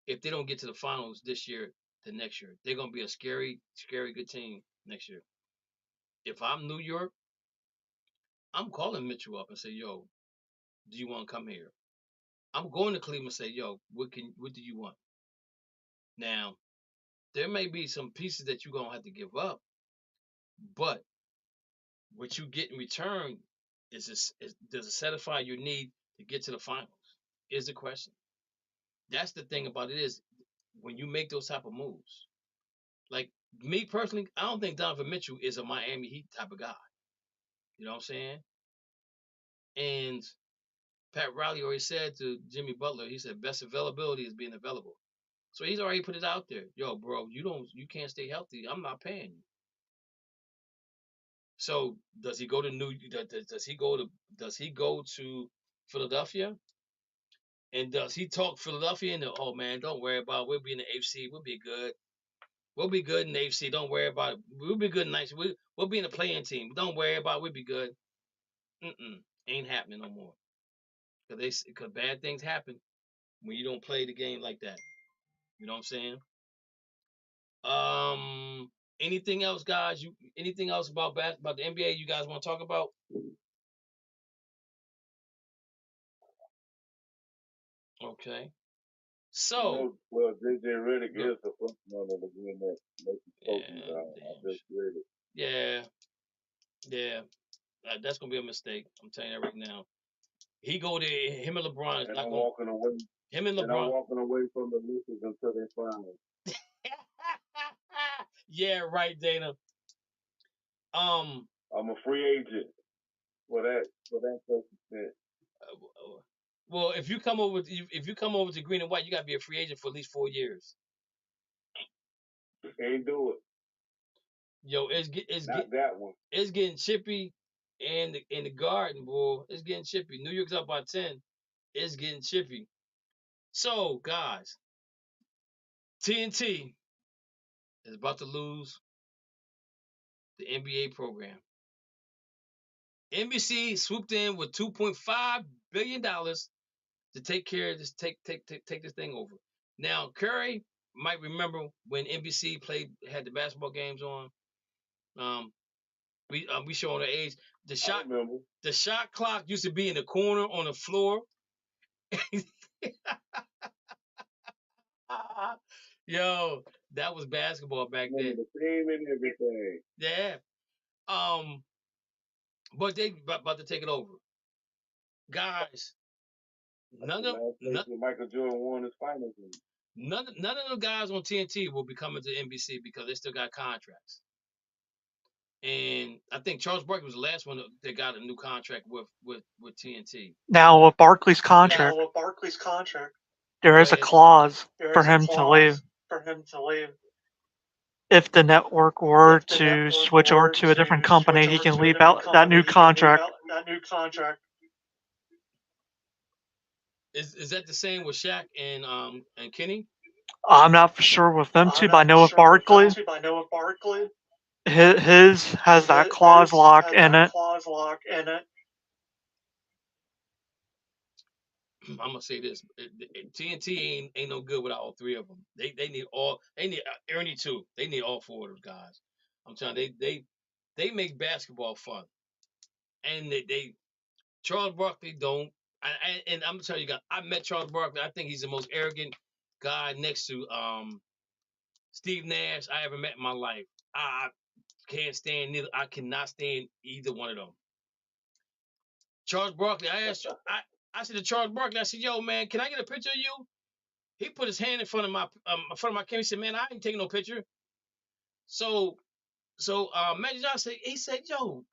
if they don't get to the finals this year to next year. They're gonna be a scary, scary good team next year. If I'm New York, I'm calling Mitchell up and say, "Yo, do you want to come here?" I'm going to Cleveland and say, "Yo, what do you want?" Now, there may be some pieces that you're gonna have to give up, but what you get in return does it satisfy your need to get to the finals? Is the question. That's the thing about it is when you make those type of moves. Like me personally, I don't think Donovan Mitchell is a Miami Heat type of guy. You know what I'm saying? And Pat Riley already said to Jimmy Butler, he said best availability is being available. So he's already put it out there. Yo, bro, you can't stay healthy. I'm not paying you. So does he go to does he go to Philadelphia? And does he talk Philadelphia into, oh man, don't worry about it. We'll be in the AFC. We'll be good. We'll be good in the AFC. Don't worry about it. We'll be good in the AFC. We'll be in the playing team. Don't worry about it. We'll be good. Ain't happening no more. Because bad things happen when you don't play the game like that. You know what I'm saying? Anything else, guys? Anything else about the NBA you guys want to talk about? Okay. So, well, JJ Redick is the front runner to win that coaching job. I just read it. Yeah. That's gonna be a mistake. I'm telling you that right now. He go there. Him and LeBron is And not I'm going. walking away. Him and LeBron. And I'm walking away from the Lakers until they find me. Yeah, right, Dana. I'm a free agent for that person. Well, if you come over to Green and White, you gotta be a free agent for at least 4 years. Can't do it. Yo, that one. It's getting chippy, and in the Garden, boy, it's getting chippy. New York's up by 10. It's getting chippy. So, guys, TNT is about to lose the NBA program. NBC swooped in with $2.5 billion to take care of this, take this thing over. Now, Curry might remember when NBC had the basketball games on. We showing our age. The shot clock used to be in the corner on the floor. Yo, that was basketball back then. The team and everything. Yeah. But they about to take it over. Guys, Michael Jordan won his finals. None of the guys on TNT will be coming to NBC because they still got contracts. And I think Charles Barkley was the last one that got a new contract with TNT. Now with Barkley's contract, there is a clause for him to leave. If the network were to switch over to a different company, he can leave out that new contract. Is that the same with Shaq and Kenny? I'm not for sure with them two, but I know with Barkley, his has that clause lock in it. I'm gonna say this: TNT ain't no good without all three of them. They need Ernie too. They need all four of those guys. I'm telling you, they make basketball fun, and they Charles Barkley don't. And I'm gonna tell you guys, I met Charles Barkley. I think he's the most arrogant guy next to Steve Nash I ever met in my life. I can't stand neither. I cannot stand either one of them. Charles Barkley, I said to Charles Barkley, I said, "Yo, man, can I get a picture of you?" He put his hand in front of my camera. He said, "Man, I ain't taking no picture." So Magic Johnson, he said, "Yo,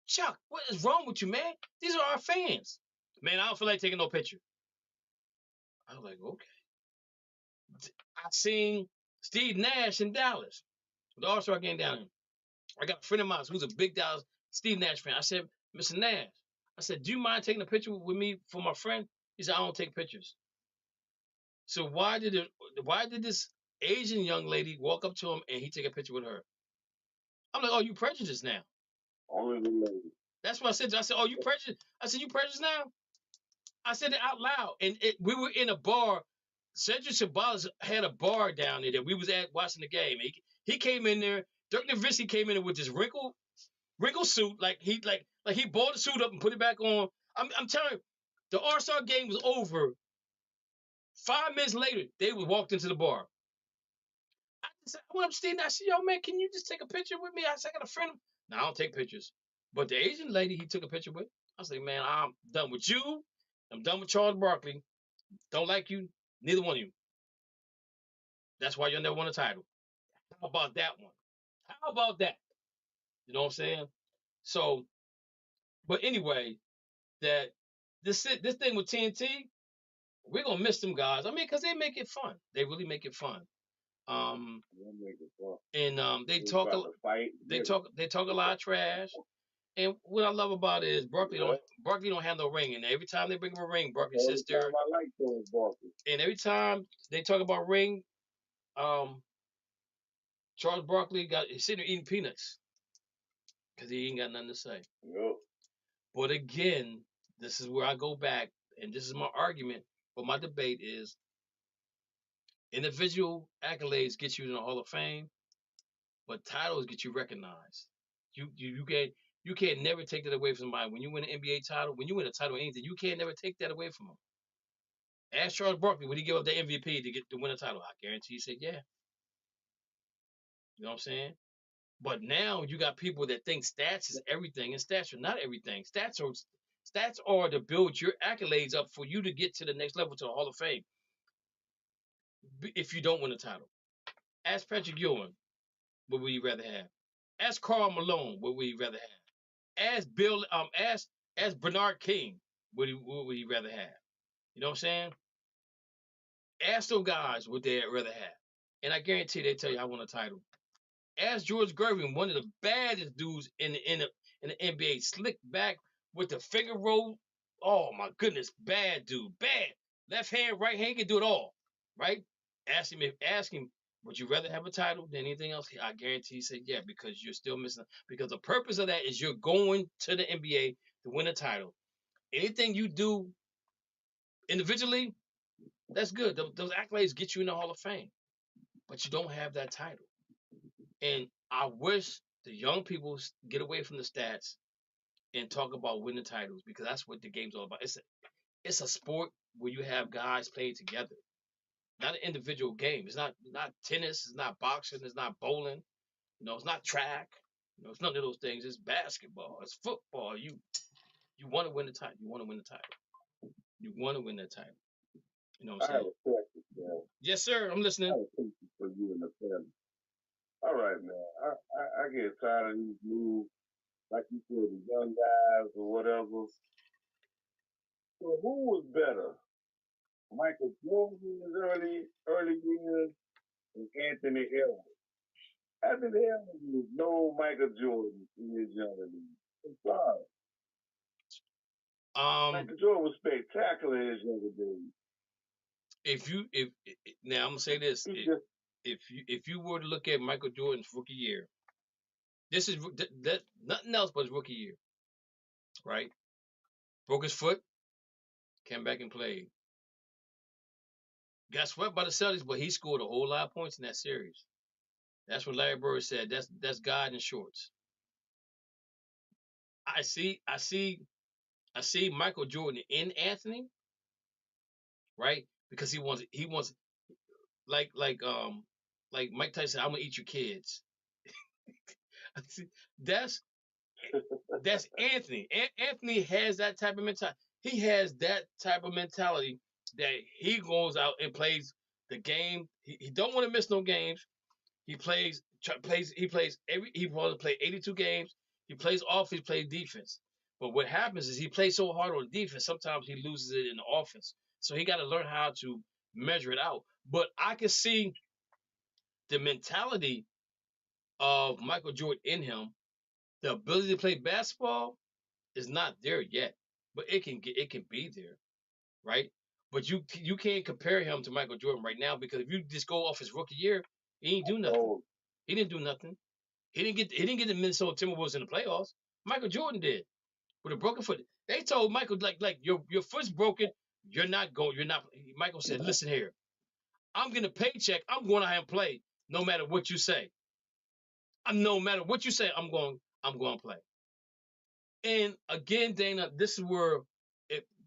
Chuck, what is wrong with you, man? These are our fans." Man, I don't feel like taking no picture. I was like, okay. I seen Steve Nash in Dallas, the All-Star game down there. I got a friend of mine who's a big Dallas Steve Nash fan. I said, "Mr. Nash," I said, "Do you mind taking a picture with me for my friend?" He said, "I don't take pictures." So why did this Asian young lady walk up to him and he take a picture with her? I'm like, "Oh, you prejudiced now." Only the lady. That's what I said. I said, "Oh, you prejudiced." I said, "You prejudiced now?" I said it out loud, and we were in a bar. Cedric Sabalas had a bar down there that we was at watching the game. He came in there. Dirk Nowitzki came in there with this wrinkled suit, like he balled the suit up and put it back on. I'm telling you, the All-Star game was over. 5 minutes later, they walked into the bar. I went up to Steve and I said, "Yo, man, can you just take a picture with me?" I said, "I got a friend." No, I don't take pictures. But the Asian lady he took a picture with, I was like, "Man, I'm done with you. I'm done with Charles Barkley. Don't like you, neither one of you. That's why you'll never win a title." How about that one? How about that? You know what I'm saying? So, but anyway, that this thing with TNT, we're gonna miss them guys. I mean, because they make it fun. They really make it fun. And they talk a lot of trash. And what I love about it is Barkley don't have no ring. And every time they bring him a ring, Barkley sits there. And every time they talk about ring, Charles Barkley he's sitting there eating peanuts because he ain't got nothing to say. Yep. But again, this is where I go back, and this is my argument for my debate is individual accolades get you in the Hall of Fame, but titles get you recognized. You can't never take that away from somebody. When you win an NBA title, when you win a title or anything, you can't never take that away from them. Ask Charles Barkley, would he give up the MVP to win a title? I guarantee he said, yeah. You know what I'm saying? But now you got people that think stats is everything, and stats are not everything. Stats are to build your accolades up for you to get to the next level, to the Hall of Fame. If you don't win a title, ask Patrick Ewing, what would you rather have? Ask Karl Malone, what would you rather have? Ask Bernard King, what would you rather have? You know what I'm saying? Ask those guys what they'd rather have, and I guarantee they tell you I want a title. Ask George Gervin, one of the baddest dudes in the NBA, slick back with the finger roll. Oh my goodness, bad dude, bad. Left hand, right hand, can do it all, right? Ask him, would you rather have a title than anything else? I guarantee he said yeah, because you're still missing. Because the purpose of that is you're going to the NBA to win a title. Anything you do individually, that's good. Those accolades get you in the Hall of Fame, but you don't have that title. And I wish the young people get away from the stats and talk about winning titles, because that's what the game's all about. It's a sport where you have guys playing together, not an individual game. It's not tennis. It's not boxing. It's not bowling. It's not track. It's none of those things. It's basketball. It's football. You want to win the title. You want to win the title. You want to win that title. You know what I'm saying? I have a question, Yes, sir. I'm listening. I appreciate for you and the family. All right, man. I get tired of these moves, like you said, the young guys or whatever. So who was better, Michael Jordan in his early years and Anthony Edwards? Anthony Edwards was no Michael Jordan in his younger years. I'm sorry. Michael Jordan was spectacular in his younger days. If now I'm gonna say this, if you were to look at Michael Jordan's rookie year, this is that nothing else but his rookie year, right? Broke his foot, came back and played. Got swept by the Celtics, but he scored a whole lot of points in that series. That's what Larry Bird said. That's God in shorts. I see Michael Jordan in Anthony, right? Because he wants like Mike Tyson. I'm gonna eat your kids. that's Anthony. Anthony has that type of mentality. He has that type of mentality that he goes out and plays the game. He don't want to miss no games. He plays he wants to play 82 games. He plays offense, he plays defense. But what happens is he plays so hard on defense, sometimes he loses it in the offense. So he got to learn how to measure it out. But I can see the mentality of Michael Jordan in him. The ability to play basketball is not there yet, but it can be there, right? But you can't compare him to Michael Jordan right now because if you just go off his rookie year, he ain't do nothing. He didn't do nothing. He didn't get the Minnesota Timberwolves in the playoffs. Michael Jordan did with a broken foot. They told Michael like your foot's broken. You're not going. You're not. Michael said, "Listen here, I'm getting a paycheck. I'm going out and play no matter what you say. No matter what you say, I'm going to play." And again, Dana, this is where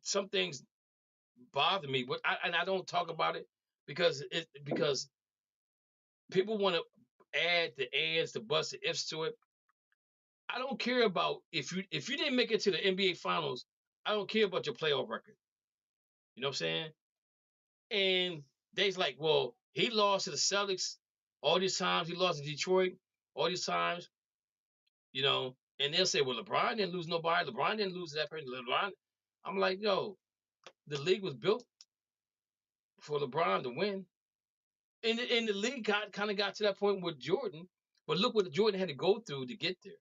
some things bother me, but I don't talk about it because people want to add the ands, the buts, the ifs to it. I don't care about if you didn't make it to the NBA Finals. I don't care about your playoff record. You know what I'm saying? And they's like, well, he lost to the Celtics all these times. He lost to Detroit all these times. You know, and they'll say, well, LeBron didn't lose nobody. LeBron didn't lose to that person. LeBron. I'm like, yo, the league was built for LeBron to win. And the league kind of got to that point with Jordan. But look what Jordan had to go through to get there.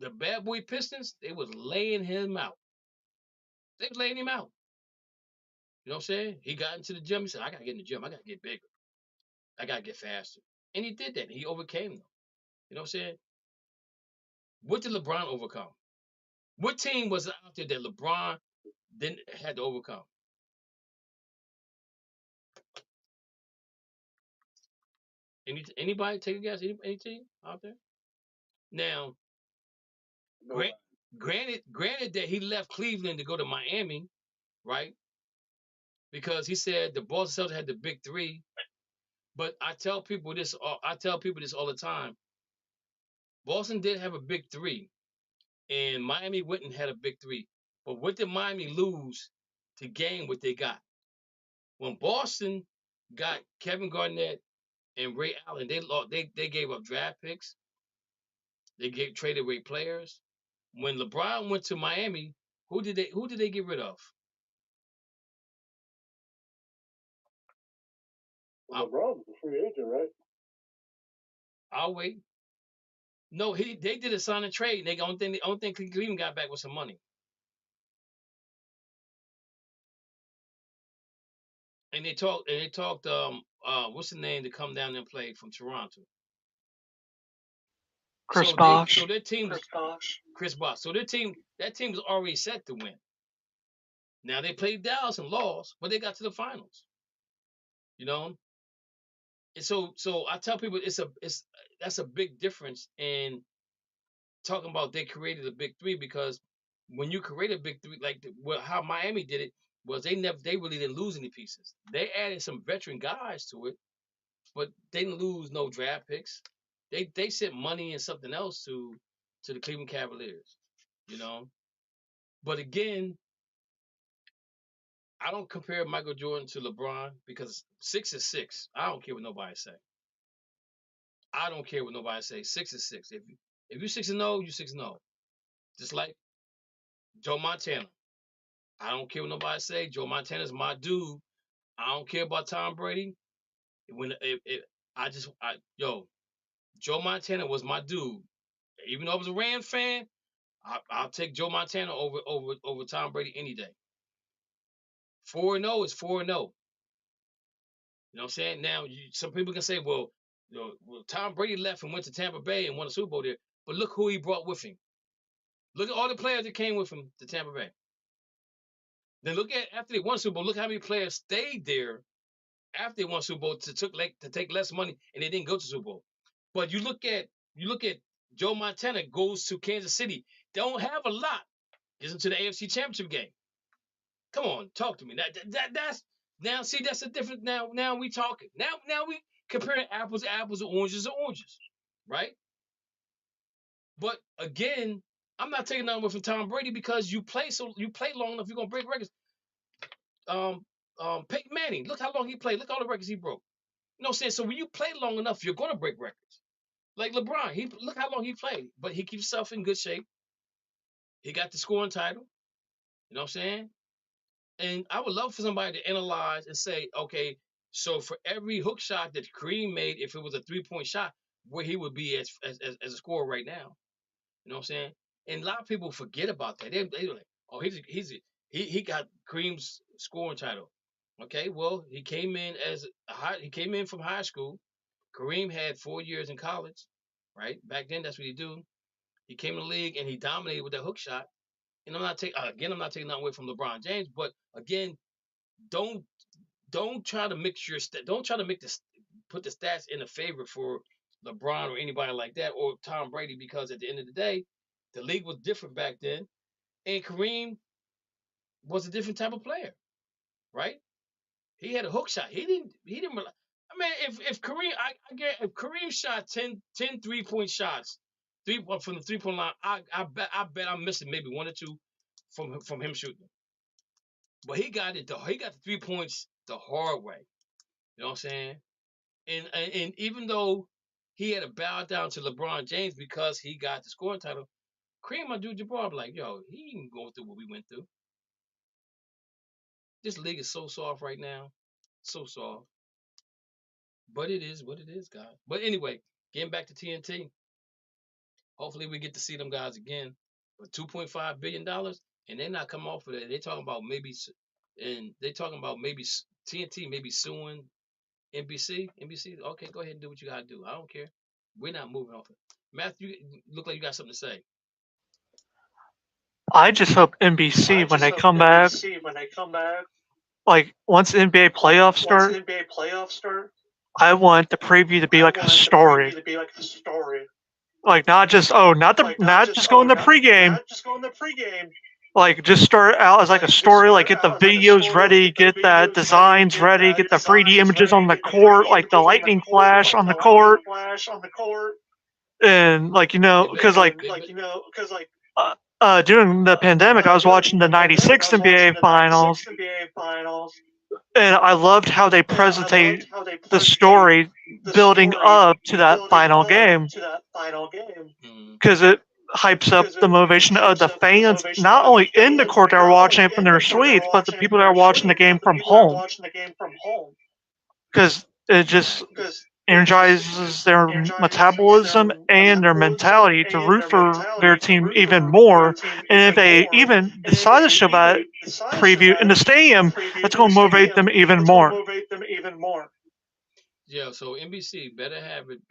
The bad boy Pistons, they was laying him out. They was laying him out. You know what I'm saying? He got into the gym. He said, I got to get in the gym. I got to get bigger. I got to get faster. And he did that. He overcame them. You know what I'm saying? What did LeBron overcome? What team was out there that LeBron didn't had to overcome? Anybody take a guess? Any team out there? Now, granted that he left Cleveland to go to Miami, right? Because he said the Boston Celtics had the big three. But I tell people this all the time. Boston did have a big three, and Miami went and had a big three. But what did Miami lose to gain what they got? When Boston got Kevin Garnett and Ray Allen, they gave up draft picks. They traded away players. When LeBron went to Miami, who did they get rid of? LeBron was a free agent, right? I'll wait. No, they did a sign and trade. The only thing Cleveland got back was some money. And they talked what's the name to come down and play from Toronto? Chris Bosh. So their team Chris Bosh. So that team was already set to win. Now they played Dallas and lost, but they got to the finals. You know? And so I tell people that's a big difference in talking about they created a big three, because when you create a big three, like how Miami did it, was they really didn't lose any pieces. They added some veteran guys to it, but they didn't lose no draft picks. They sent money and something else to the Cleveland Cavaliers, you know. But again, I don't compare Michael Jordan to LeBron because 6 is 6. I don't care what nobody say. I don't care what nobody say. 6 is 6. If you 6-0, you 6-0. Just like Joe Montana. I don't care what nobody say. Joe Montana's my dude. I don't care about Tom Brady. Joe Montana was my dude. Even though I was a Rams fan, I'll take Joe Montana over Tom Brady any day. 4-0 is 4-0. You know what I'm saying? Now, some people can say, well, Tom Brady left and went to Tampa Bay and won a Super Bowl there. But look who he brought with him. Look at all the players that came with him to Tampa Bay. Then look at after they won Super Bowl, look how many players stayed there after they won Super Bowl to take less money and they didn't go to Super Bowl. But you look at Joe Montana goes to Kansas City. Don't have a lot. Gets into the AFC Championship game. Come on, talk to me. That's now. See, that's a different. Now we talking. Now we comparing apples to apples, oranges to oranges, right? But again, I'm not taking nothing away from Tom Brady because you play long enough, you're gonna break records. Peyton Manning, look how long he played. Look all the records he broke. You know what I'm saying? So when you play long enough, you're gonna break records. Like LeBron, look how long he played, but he keeps himself in good shape. He got the scoring title. You know what I'm saying? And I would love for somebody to analyze and say, okay, so for every hook shot that Kareem made, if it was a 3-point shot, where he would be as a scorer right now. You know what I'm saying? And a lot of people forget about that. They're like, oh, he got Kareem's scoring title. Okay, well, he came in from high school. Kareem had 4 years in college, right? Back then, that's what he do. He came in the league and he dominated with that hook shot. And I'm not taking nothing away from LeBron James, but again, don't try to put the stats in a favor for LeBron or anybody like that or Tom Brady, because at the end of the day, the league was different back then, and Kareem was a different type of player, right? He had a hook shot. He didn't. I mean, if Kareem shot 10 3-point shots, from the 3-point line, I bet I'm missing maybe 1 or 2 from him shooting. But he got the 3 points the hard way. You know what I'm saying? And even though he had to bow down to LeBron James because he got the scoring title, Kareem Abdul-Jabbar, like, yo, he ain't going through what we went through. This league is so soft right now, so soft. But it is what it is, guys. But anyway, getting back to TNT. Hopefully we get to see them guys again. But $2.5 billion, and they're not coming off of that. They're talking about maybe TNT maybe suing NBC. Okay, go ahead and do what you gotta do. I don't care. We're not moving off it. Matthew, you look like you got something to say. I just hope NBC when they come back, like once NBA playoffs start, I want the preview to be like a story. Like not just going to pregame. Like just start out as like a story, like get the videos ready, get the designs ready, get the 3D images on the court, like the lightning flash on the court. And like, because during the pandemic, I was watching the '96 NBA Finals, and I loved how they presented the story building up to that final game, because it hypes up the motivation of the fans, not only in the court that are watching it from their suites, but the people that are watching the game from home, because it just energizes their metabolism and their mentality to root for their team even more. And if they even decide to show that preview in the stadium, that's going to motivate them even more. Yeah, so NBC better have it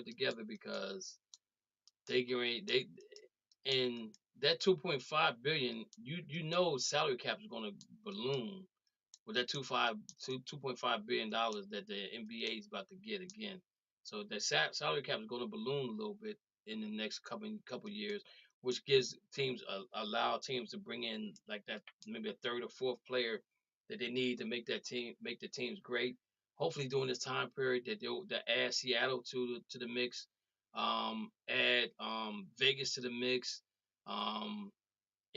together, because and that 2.5 billion, salary cap is going to balloon with that 2.5 billion dollars that the NBA is about to get again. So the salary cap is going to balloon a little bit in the next couple years, which gives teams allow teams to bring in like that, maybe a third or fourth player that they need to make the teams great. Hopefully during this time period that they'll add Seattle to the mix, add Vegas to the mix,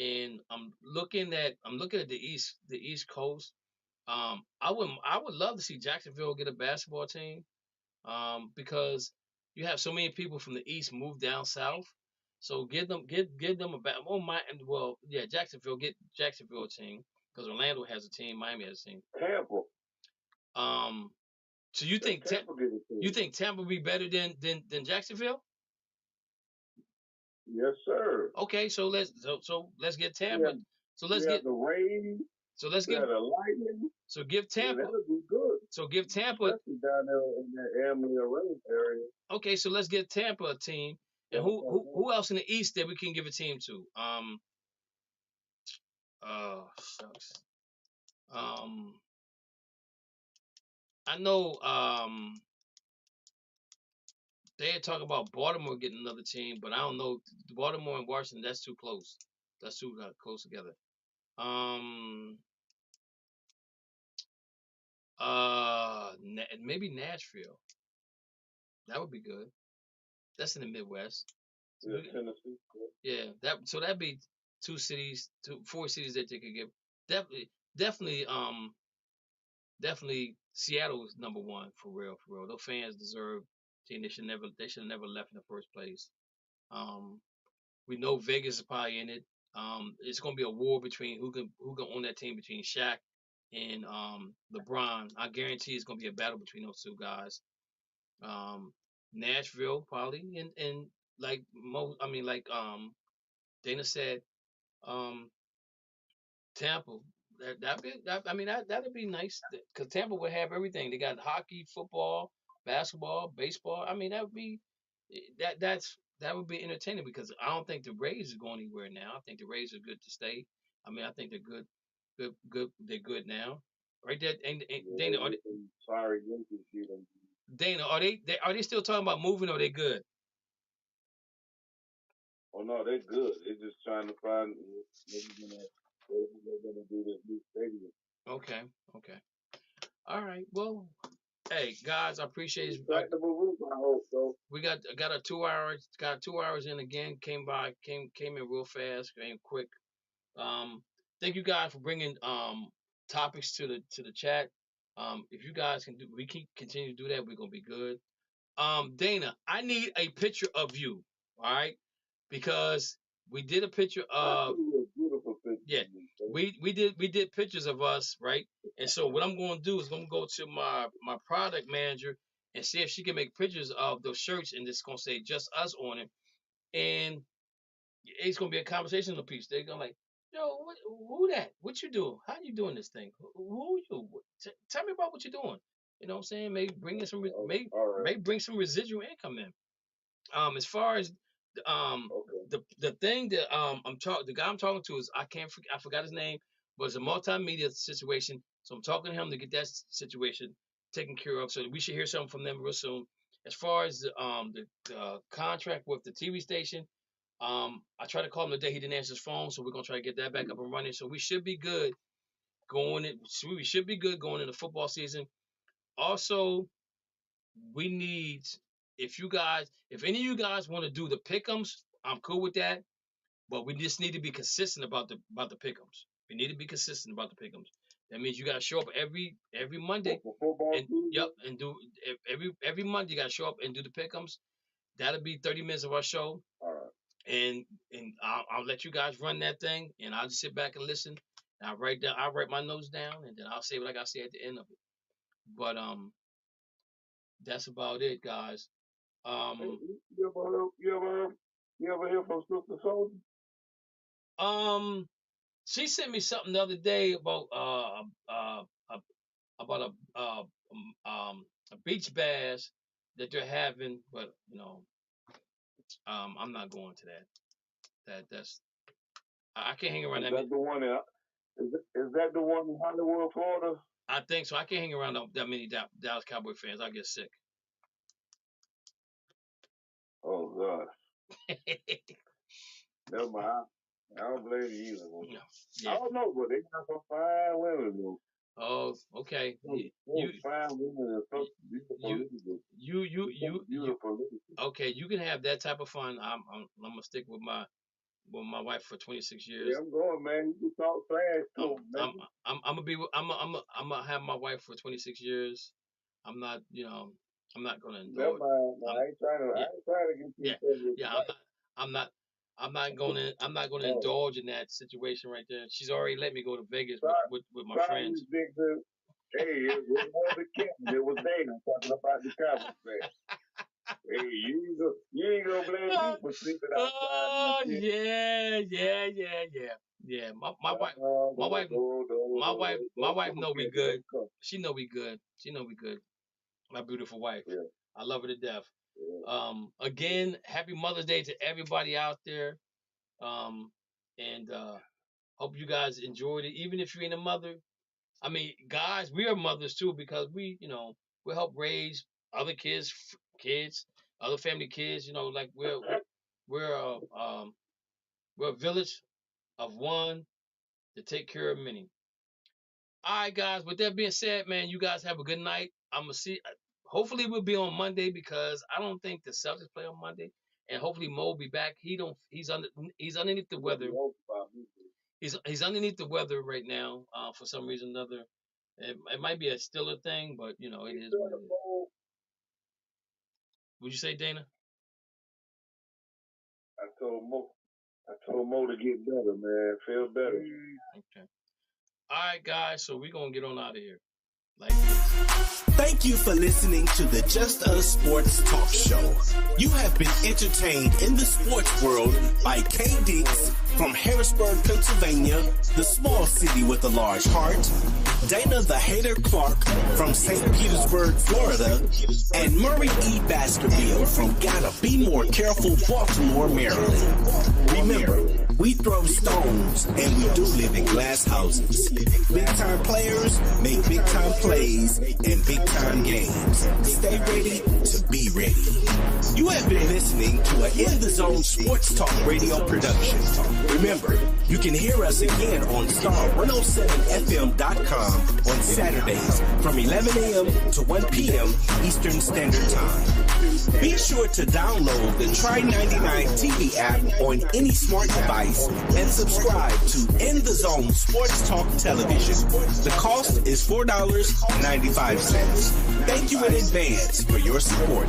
and I'm looking at the East Coast. I would love to see Jacksonville get a basketball team. Because you have so many people from the East move down south. So give them a Jacksonville, get Jacksonville a team because Orlando has a team, Miami has a team. Tampa. So you think Tampa be better than Jacksonville? Yes, sir. Okay, so let's get Tampa. So let's get the Rays. So let's give the Lightning. So give Tampa. Yeah, that would be good. So give Tampa. Especially down there in the Amarillo area. Okay, so let's get Tampa a team. And who else in the East that we can give a team to? Shucks. I know they had talked about Baltimore getting another team, but I don't know. Baltimore and Washington, that's too close. That's too close together. Maybe Nashville. That would be good. That's in the Midwest. Yeah, Tennessee. Yeah, that'd be four cities that they could give. Definitely Seattle is number one for real. Those fans deserve. They should never left in the first place. We know Vegas is probably in it. It's gonna be a war between who can own that team between Shaq and LeBron. I guarantee it's gonna be a battle between those two guys. Nashville probably and like Dana said, Tampa. That'd be nice because Tampa would have everything. They got hockey, football, basketball, baseball. I mean, that would be that would be entertaining because I don't think the Rays is going anywhere now. I think the Rays are good to stay. I mean, I think they're good. They're good now, right there. And Dana, Dana, are they still talking about moving or are they good? Oh no, they're good. They're just trying to find they're gonna do this new stadium. Okay. All right. Well, hey guys, I appreciate it. I hope so. We got 2 hours. Got 2 hours in again. Came in real fast. Came quick. Thank you guys for bringing topics to the chat. If you guys we can continue to do that. We're gonna be good. Dana, I need a picture of you. All right, because we did a picture of. Beautiful picture. Yeah, we did pictures of us, right? And so what I'm going to do is I'm going to go to my product manager and see if she can make pictures of those shirts and it's going to say just us on it. And it's going to be a conversational piece. They're going to like, yo, who that? What you doing? How you doing this thing? Who you? Tell me about what you're doing. You know what I'm saying? Maybe bring in some maybe bring some residual income in. As far as the thing that the guy I'm talking to is I forgot his name, but it's a multimedia situation. So I'm talking to him to get that situation taken care of. So we should hear something from them real soon. As far as the contract with the TV station, I tried to call him today. He didn't answer his phone, so we're gonna try to get that back up and running. So we should be good going into football season. Also, we need if any of you guys want to do the pick'ems, I'm cool with that. But we just need to be consistent about the pick'ems. We need to be consistent about the pick'ems. That means you gotta show up every Monday and do every Monday you gotta show up and do the pick'ems. That'll be 30 minutes of our show. All right. And I'll let you guys run that thing and I'll just sit back and listen. And I'll write my notes down and then I'll say what I gotta say at the end of it. But that's about it, guys. You ever hear from Sister Soldier? She sent me something the other day about a beach bash that they're having, but I'm not going to that. That's I can't hang around. Is that the one in Hollywood, Florida? I think so. I can't hang around that many Dallas Cowboy fans. I get sick. Oh God. Never mind. I don't blame you either. Yeah. I don't know, but they got some fine women though. Oh, okay. Fine women and beautiful. Okay, you can have that type of fun. I'm gonna stick with my with my wife for 26 years. Yeah, I'm going, man. You can talk fast too, man. I'm gonna have my wife for 26 years. I'm not gonna indulge. Never mind. I ain't trying to get you. I'm not gonna indulge in that situation right there. She's already let me go to Vegas with my friends. Hey, it was the Kevin. It was Dana talking about the Cowboys fan. Hey, you ain't gonna blame me for sleeping outside. Oh yeah. My wife know we good. She know we good. My beautiful wife. Yeah. I love her to death. Yeah. Again, happy Mother's Day to everybody out there. And hope you guys enjoyed it. Even if you ain't a mother, I mean, guys, we are mothers too because we help raise other kids, other family kids. Like we're a village of one to take care of many. All right, guys. With that being said, man, you guys have a good night. I'm gonna see. Hopefully, we'll be on Monday because I don't think the Celtics play on Monday, and hopefully Mo will be back. He's underneath the weather. He's underneath the weather right now for some reason or another. It might be a Stiller thing, but it is what it is. Would you say, Dana? I told Mo to get better, man. Feel better. Okay. All right, guys. So we're gonna get on out of here. Like this. Thank you for listening to the Just Us Sports Talk Show. You have been entertained in the sports world by K. Dix from Harrisburg, Pennsylvania, the small city with a large heart, Dana the Hater Clark from St. Petersburg, Florida, and Murray E. Baskerville from Gotta Be More Careful, Baltimore, Maryland. Remember, we throw stones and we do live in glass houses. Big time players make big time plays and big time games. Stay ready to be ready. You have been listening to an In the Zone Sports Talk Radio production. Remember, you can hear us again on star107fm.com on Saturdays from 11 a.m. to 1 p.m. Eastern Standard Time. Be sure to download the Try 99 TV app on any smart device and subscribe to In the Zone Sports Talk Television. The cost is $4.95. Thank you in advance for your support.